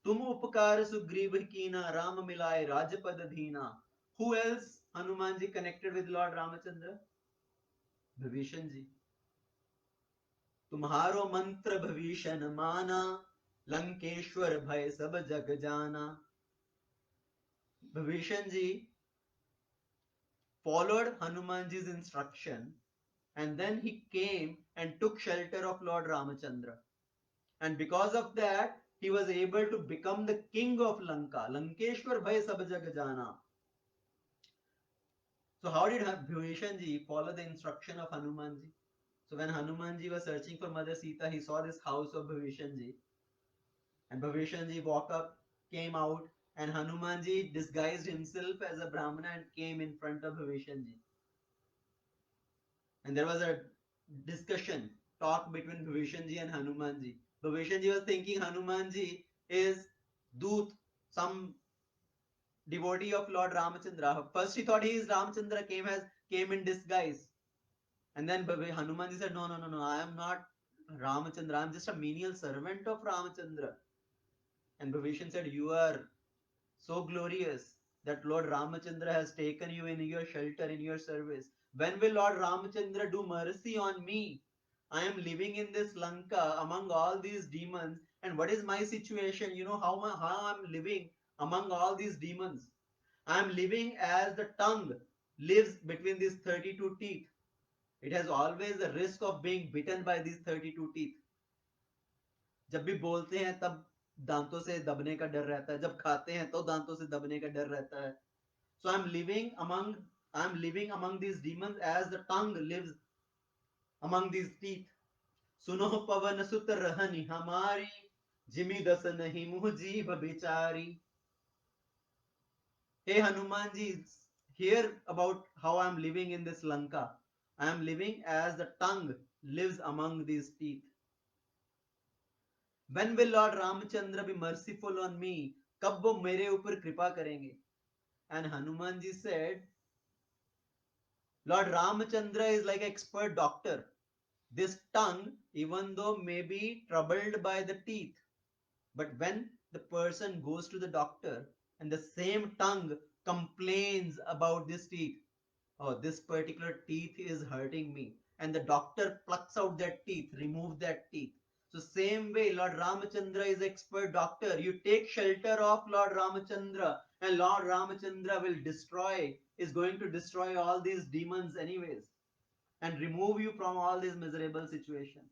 तुम उपकार सुग्रीव कीना राम मिलाए राजपद दीना. Who else Hanuman ji connected with Lord Ramachandra? Vibhishan ji. तुम्हारो मंत्र भविष्ण माना लंकेश्वर भय सब जग जाना. Vibhishan ji followed Hanumanji's instruction, and then he came and took shelter of Lord Ramachandra. And because of that, he was able to become the king of Lanka. Lankeshwar bhai sab jag jana. So how did Vibhishan ji follow the instruction of Hanumanji? So when Hanumanji was searching for Mother Sita, he saw this house of Bhavishanji. And Bhavishanji walked up, came out, and Hanumanji disguised himself as a Brahmana and came in front of Bhavishanji. And there was a discussion, talk between Bhavishanji and Hanumanji. Bhavishanji was thinking Hanumanji is Doot, some devotee of Lord Ramachandra. First he thought he is Ramachandra, came in disguise. And then Hanumanji said, no, no, no, no, I am not Ramachandra, I am just a menial servant of Ramachandra. And Bhavishan said, you are so glorious that Lord Ramachandra has taken you in your shelter, in your service. When will Lord Ramachandra do mercy on me? I am living in this Lanka among all these demons. And what is my situation? You know how I'm living among all these demons. I am living as the tongue lives between these 32 teeth. It has always a risk of being bitten by these 32 teeth. जब भी बोलते हैं तब दांतों से दबने का डर रहता है, जब खाते हैं तो दांतों से दबने का डर रहता है. So I'm living among these demons as the tongue lives among these teeth. सुनो पवन सुत रहनी हमारी, जिमी दस नहीं मुह जीव बिचारी. Hey Hanumanji, hear about how I'm living in this Lanka. I am living as the tongue lives among these teeth. When will Lord Ramachandra be merciful on me? कब वो मेरे ऊपर कृपा करेंगे? And Hanumanji said, Lord Ramachandra is like an expert doctor. This tongue, even though may be troubled by the teeth, but when the person goes to the doctor and the same tongue complains about this teeth, oh, this particular teeth is hurting me, and the doctor plucks out that teeth, removes that teeth. So same way, Lord Ramachandra is expert doctor. You take shelter of Lord Ramachandra, and Lord Ramachandra is going to destroy all these demons anyways, and remove you from all these miserable situations.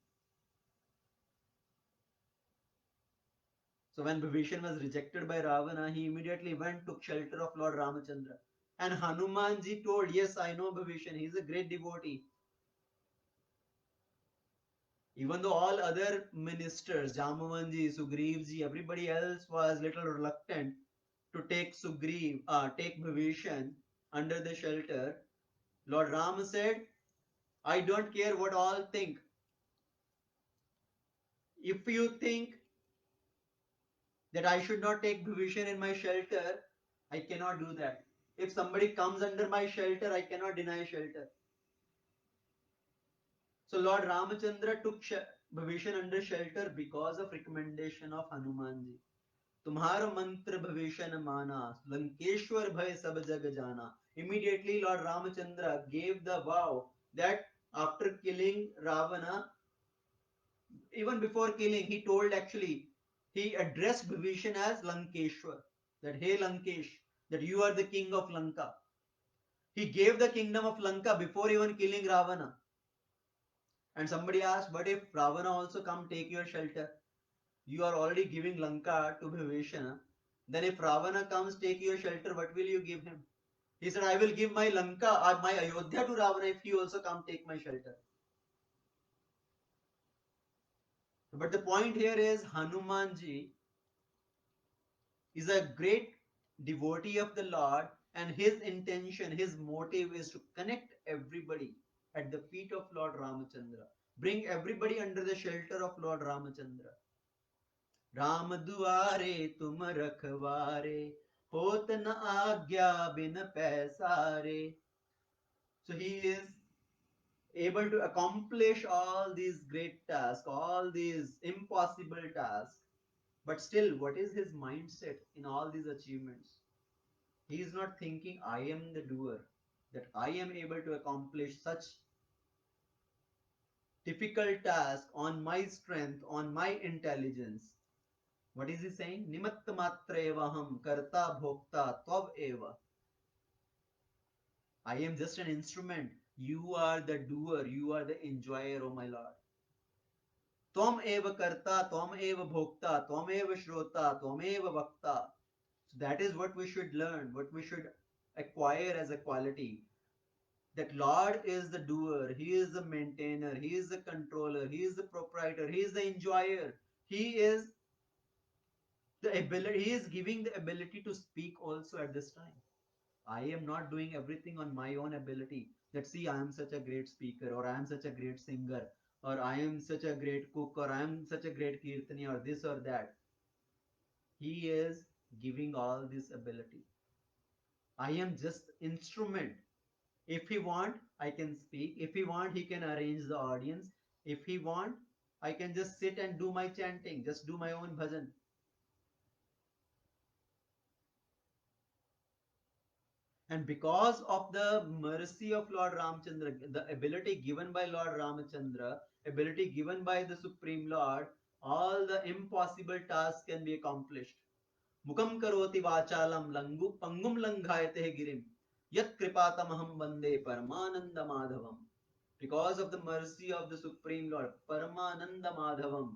So when Vibhishan was rejected by Ravana, he immediately went, took shelter of Lord Ramachandra. And Hanumanji told, yes, I know Vibhishan, he is a great devotee. Even though all other ministers, Jamuvanji, Sugrivji, everybody else was little reluctant to take take Vibhishan under the shelter, Lord Ram said, I don't care what all think. If you think that I should not take Vibhishan in my shelter, I cannot do that. If somebody comes under my shelter, I cannot deny shelter. So Lord Ramachandra took Vibhishan under shelter because of recommendation of Hanumanji. तुम्हारो मंत्र भविष्य माना, लंकेश्वर भय सब जग जाना. Immediately Lord Ramachandra gave the vow that after killing Ravana, even before killing, he told actually, he addressed Vibhishan as Lankeshwar. That, hey Lankesh, that you are the king of Lanka. He gave the kingdom of Lanka before even killing Ravana. And somebody asked, but if Ravana also come take your shelter? You are already giving Lanka to Vibhishana. Then if Ravana comes take your shelter, what will you give him? He said, I will give my Lanka, my Ayodhya to Ravana if he also come take my shelter. But the point here is Hanumanji is a great devotee of the Lord, and his intention, his motive is to connect everybody at the feet of Lord Ramachandra. Bring everybody under the shelter of Lord Ramachandra. Ram दुआरे तुम रखवारे, होत न आज्ञा बिन पैसारे. So he is able to accomplish all these great tasks, all these impossible tasks. But still, what is his mindset in all these achievements? He is not thinking, I am the doer, that I am able to accomplish such difficult task on my strength, on my intelligence. What is he saying? Nimatta matra evaham karta bhokta tvav eva. I am just an instrument. You are the doer. You are the enjoyer, O my Lord. Tvam eva karta, tvam eva bhokta, tvam eva shrota, tvam eva vakta. So that is what we should learn, what we should acquire as a quality. that Lord is the doer, He is the maintainer, He is the controller, He is the proprietor, He is the enjoyer, He is the ability, He is giving the ability to speak also at this time. I am not doing everything on my own ability. That see, I am such a great speaker, or I am such a great singer, or I am such a great cook, or I am such a great kirtani, or this or that. He is giving all this ability. I am just instrument. If he want, I can speak. If he want, he can arrange the audience. If he want, I can just sit and do my chanting, just do my own bhajan. And because of the mercy of Lord Ramachandra, the ability given by Lord Ramachandra, ability given by the Supreme Lord, all the impossible tasks can be accomplished. Mukam karoti vachalam langu pangum langhayate girim yat kripatamaham vande paramananda madhavam. Because of the mercy of the Supreme Lord, Paramananda Madhavam,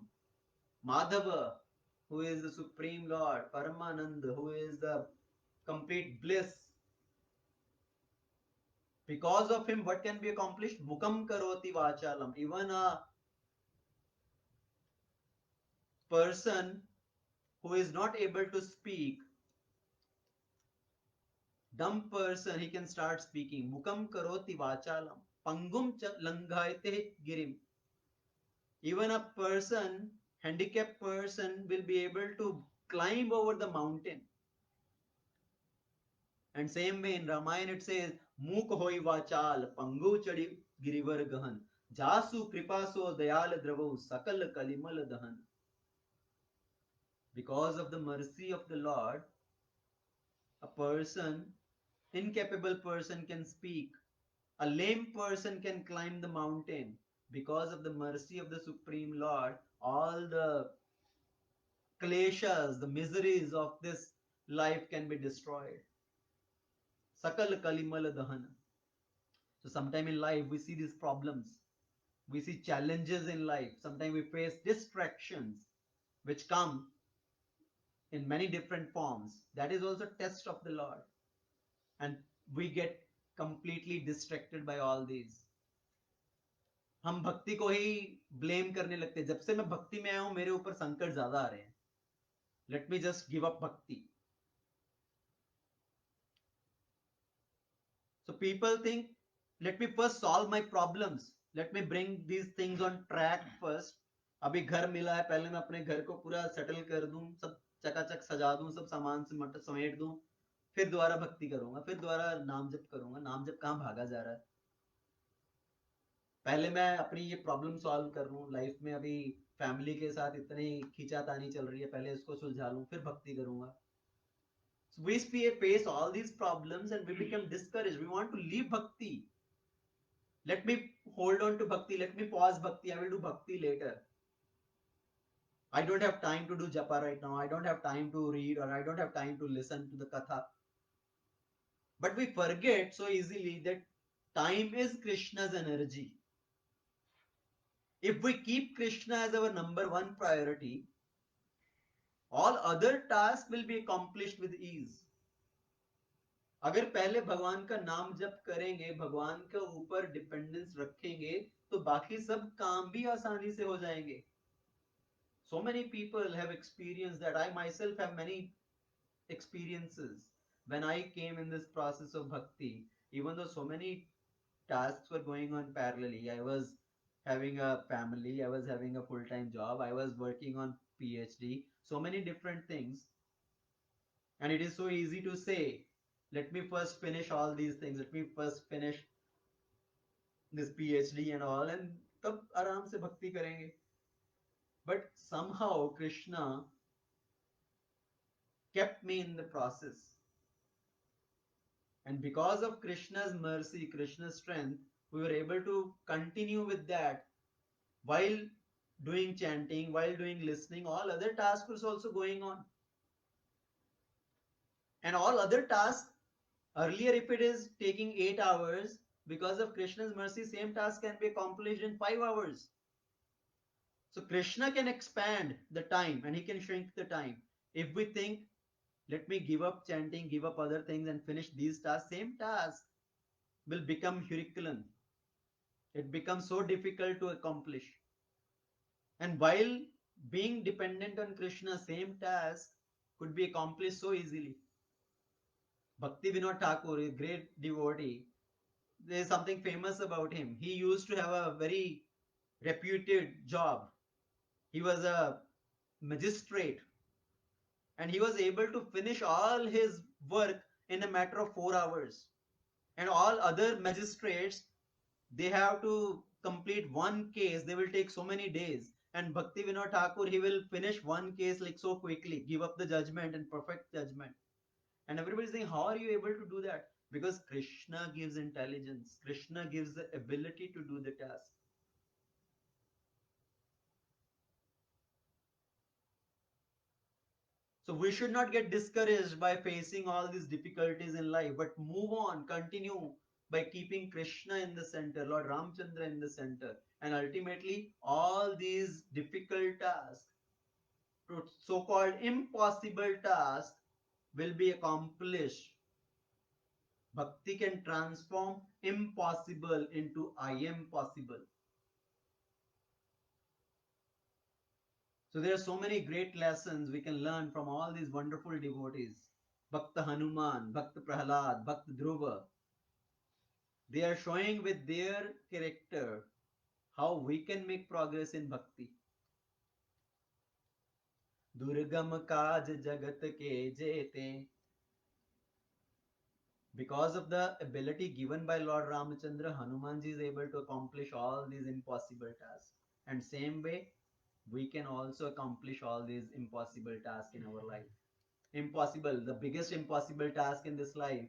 Madhava, who is the Supreme Lord, Paramananda, who is the complete bliss. Because of him, what can be accomplished? Mukam karoti vachalam. Even a person who is not able to speak, dumb person, he can start speaking. Mukam karoti vachalam. Pangum langhayate girim. Even a person, handicapped person, will be able to climb over the mountain. And same way in Ramayana it says, Muk hoi vachal, pangu chadi girivar gahan, jasu kripaso dayal dravo, sakal kalimal dahan. Because of the mercy of the Lord, a person, incapable person can speak. A lame person can climb the mountain. Because of the mercy of the Supreme Lord, all the kleshas, the miseries of this life can be destroyed. Sakal kalimal dahan. So sometime in life we see these problems. We see challenges in life. Sometimes we face distractions which come in many different forms. That is also test of the Lord. And we get completely distracted by all these. हम भक्ति को ही blame करने लगते हैं. जब से मैं भक्ति में आया हूं मेरे ऊपर संकट ज्यादा आ रहे हैं. Let me just give up bhakti. So people think, let me first solve my problems. Let me bring these things on track first. अभी घर मिला है, पहले मैं अपने घर को पूरा सेटल कर दूं, सब चकाचक सजा दूं, सब सामान से समेट दूं, फिर दोबारा भक्ति करूंगा, फिर दोबारा नाम जप करूंगा. नाम जप कहाँ भागा जा रहा है? पहले मैं अपनी ये प्रॉब्लम सॉल्व कर लूं. लाइफ में अभी फैमिली के साथ इतनी खींचातानी चल रही है, पहले इसको सुलझा लूं, फिर भक्ति करूंगा. So we face all these problems and we become discouraged. We want to leave bhakti. Let me hold on to bhakti. Let me pause bhakti. I will do bhakti later. I don't have time to do japa right now. I don't have time to read, or I don't have time to listen to the katha. But we forget so easily that time is Krishna's energy. If we keep Krishna as our number one priority, all other tasks will be accomplished with ease. अगर पहले भगवान का नाम जप करेंगे, भगवान के ऊपर डिपेंडेंस रखेंगे, तो बाकी सब काम भी आसानी से हो जाएंगे. So many people have experienced that. I myself have many experiences when I came in this process of bhakti. Even though so many tasks were going on parallelly, I was having a family, I was having a full-time job, I was working on PhD, so many different things. And it is so easy to say, let me first finish all these things, let me first finish this PhD and all, and तब आराम से भक्ति करेंगे. But somehow Krishna kept me in the process. And because of Krishna's mercy, Krishna's strength, we were able to continue with that while doing chanting, while doing listening. All other tasks was also going on. And all other tasks, earlier if it is taking 8 hours, because of Krishna's mercy, same task can be accomplished in 5 hours. So Krishna can expand the time and he can shrink the time. If we think, let me give up chanting, give up other things and finish these tasks, same task will become curriculum. It becomes so difficult to accomplish. And while being dependent on Krishna, same task could be accomplished so easily. Bhakti Vinod Thakur, a great devotee, there is something famous about him. He used to have a very reputed job. He was a magistrate and he was able to finish all his work in a matter of 4 hours. And all other magistrates, they have to complete one case, they will take so many days. And Bhakti Vinod Thakur, he will finish one case like so quickly, give up the judgment and perfect judgment. And everybody is saying, how are you able to do that? Because Krishna gives intelligence, Krishna gives the ability to do the task. So we should not get discouraged by facing all these difficulties in life, but move on, continue by keeping Krishna in the center, Lord Ramachandra in the center. And ultimately, all these difficult tasks, so-called impossible tasks, will be accomplished. Bhakti can transform impossible into I am possible. So there are so many great lessons we can learn from all these wonderful devotees. Bhakta Hanuman, Bhakta Prahalad, Bhakta Dhruva. They are showing with their character how we can make progress in bhakti. Durgam kaj jagat ke jete. Because of the ability given by Lord Ramachandra, Hanumanji is able to accomplish all these impossible tasks. And same way, we can also accomplish all these impossible tasks in our life. Impossible, the biggest impossible task in this life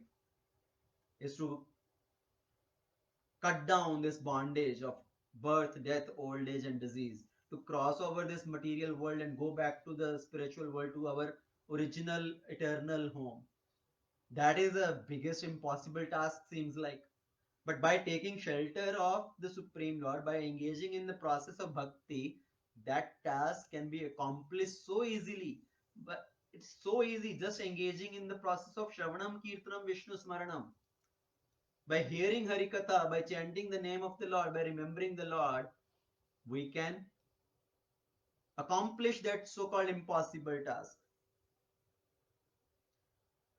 is to cut down this bondage of birth, death, old age, and disease, to cross over this material world and go back to the spiritual world, to our original eternal home. That is the biggest impossible task, seems like. But by taking shelter of the Supreme Lord, by engaging in the process of bhakti, that task can be accomplished so easily. But it's so easy, just engaging in the process of Shravanam, Kirtanam, Vishnu Smaranam. By hearing Harikatha, by chanting the name of the Lord, by remembering the Lord, we can accomplish that so-called impossible task.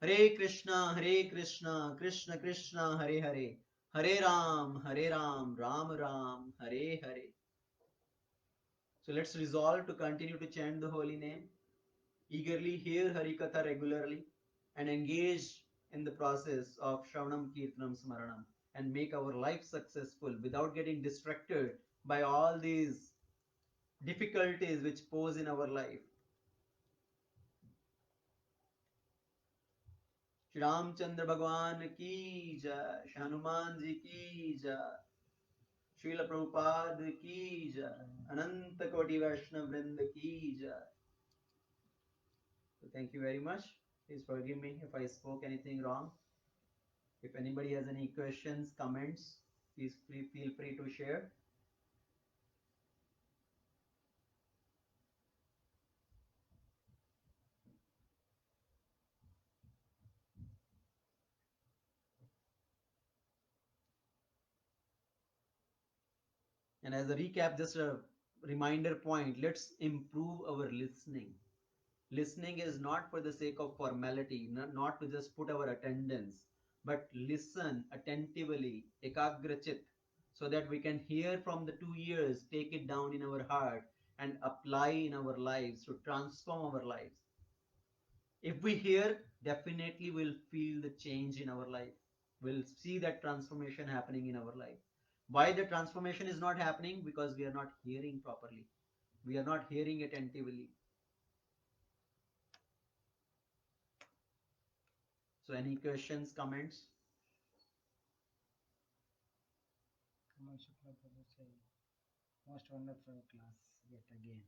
Hare Krishna, Krishna Krishna, Hare Hare, Hare Ram, Ram Ram, Hare Hare. So let's resolve to continue to chant the holy name, eagerly hear Harikatha regularly, and engage in the process of Shravanam Kirtanam Smaranam, and make our life successful without getting distracted by all these difficulties which pose in our life. Shri Ramchandra Bhagwan ki jai, Shri Hanuman Ji ki jai, Srila Prabhupada ki jai, Ananta Koti Vaishnav Vrinda ki jai. So thank you very much. Please forgive me if I spoke anything wrong. If anybody has any questions, comments, please feel free to share. And as a recap, just a reminder point, let's improve our listening. Listening is not for the sake of formality, not to just put our attendance, but listen attentively, ekagrachit, so that we can hear from the 2 ears, take it down in our heart, and apply in our lives to transform our lives. If we hear, definitely we'll feel the change in our life. We'll see that transformation happening in our life. Why the transformation is not happening? Because we are not hearing properly. We are not hearing attentively. So any questions, comments? Most wonderful class yet again.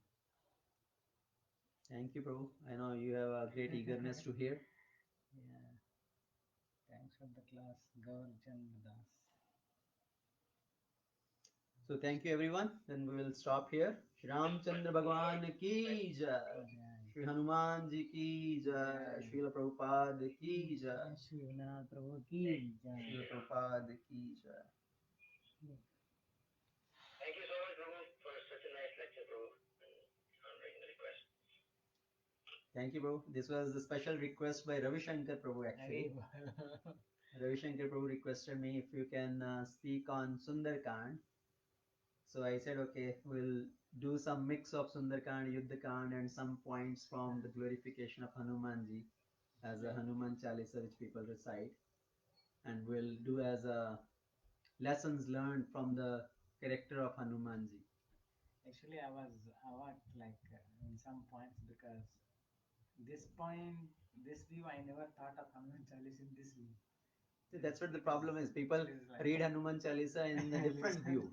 Thank you, Prabhu. I know you have a great eagerness to hear. Yeah. Thanks for the class, Gaurchand Das. So thank you everyone. Then we will stop here. Shri Ramchandra Bhagwan ki jai. Shri Hanuman Ji ki jai, Srila Prabhupada ki jai, Shri Vrindanath Prabhu ki jai. Srila Prabhupada ki jai. Thank you so much, Prabhu, for such a nice lecture, Prabhu, and honoring the request. Thank you, bro. This was a special request by Ravi Shankar Prabhu actually. Ravi Shankar Prabhu requested me if you can speak on Sundarkand. So I said, okay, we'll do some mix of Sundarkand, Yuddhakand, and some points from the glorification of Hanumanji as a Hanuman Chalisa which people recite, and we'll do as a lessons learned from the character of Hanumanji. Actually, I was like in some points because this view, I never thought of Hanuman Chalis in this view. See, that's what the problem is. People It is like read Hanuman Chalisa in a different view.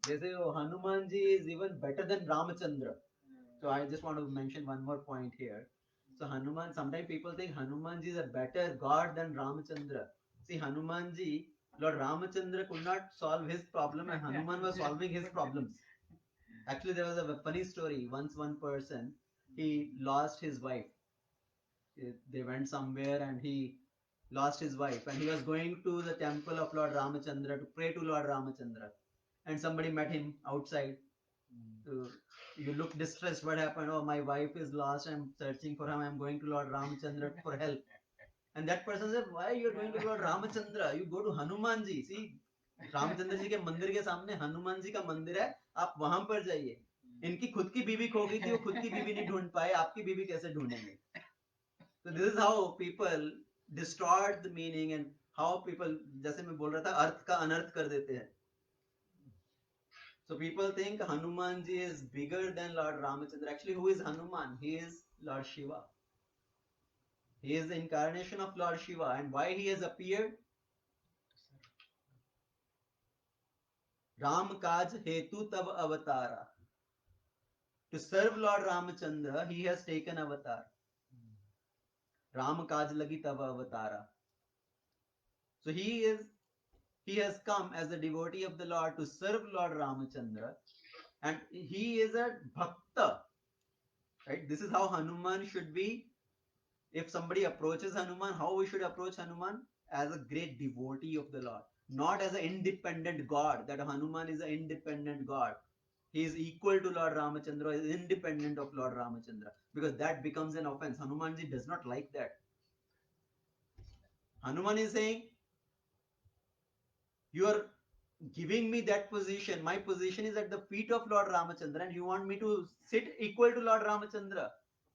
They say, oh, Hanumanji is even better than Ramachandra. So I just want to mention one more point here. So Hanuman, sometimes people think Hanumanji is a better god than Ramachandra. See, Hanumanji, Lord Ramachandra could not solve his problem and Hanuman was solving his problems. Actually, there was a funny story. Once one person, he lost his wife. They went somewhere and he lost his wife and he was going to the temple of Lord Ramachandra to pray to Lord Ramachandra. And somebody met him outside. You look distressed. What happened? Oh, my wife is lost. I'm searching for him. I'm going to Lord Ramachandra for help. And that person said, why you are going to Lord Ramachandra? You go to Hanumanji. See, Ramchandra ji के मंदिर के सामने हनुमान जी का मंदिर है, आप वहां पर जाइए. इनकी खुद की बीवी खो गई थी, वो खुद की बीवी नहीं ढूंढ पाए, आपकी बीवी कैसे ढूंढेंगे? So this is how people distort the meaning and how people, जैसे मैं बोल रहा था, अर्थ का अनर्थ कर देते हैं. So people think Hanumanji is bigger than Lord Ramachandra. Actually, who is Hanuman? He is Lord Shiva. He is the incarnation of Lord Shiva. And why he has appeared? Ram Kaj Hetu Tav Avatara. To serve Lord Ramachandra, he has taken avatar. Ram Kaj Lagi Tav Avatara. So he has come as a devotee of the Lord to serve Lord Ramachandra, and he is a bhakta. Right? This is how Hanuman should be. If somebody approaches Hanuman, how we should approach Hanuman? As a great devotee of the Lord, not as an independent God. That Hanuman is an independent God. He is equal to Lord Ramachandra, is independent of Lord Ramachandra, because that becomes an offense. Hanumanji does not like that. Hanuman is saying, you are giving me that position. My position is at the feet of Lord Ramachandra, and you want me to sit equal to Lord Ramachandra.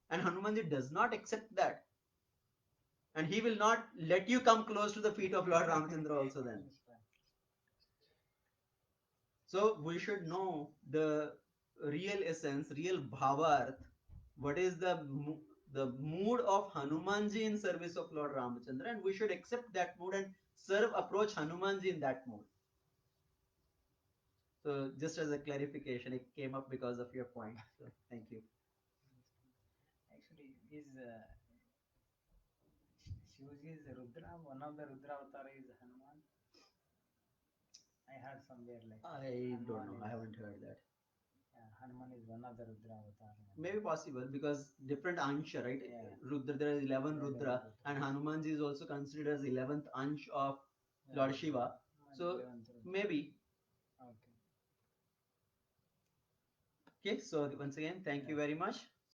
And Hanumanji does not accept that. And he will not let you come close to the feet of Lord Ramachandra also then. So we should know the real essence, real bhavarth. What is the mood of Hanumanji in service of Lord Ramachandra, and we should accept that mood and approach Hanumanji in that mood. So just as a clarification, it came up because of your point. So thank you. Actually, is Shivaji is Rudra? One of the Rudra avatar is Hanuman. I heard somewhere like I Hanuman don't know. I is- haven't heard that. Yeah, Hanuman is one of the Rudra avatar. Maybe possible because different Ansha, right? Yeah. Rudra, there are 11 Yeah, Rudra, 11 Rudra. and Hanumanji is also considered as 11th Ansh of Lord Shiva. So 11th Rudra. maybe. Okay. Okay, so once again, thank you very much.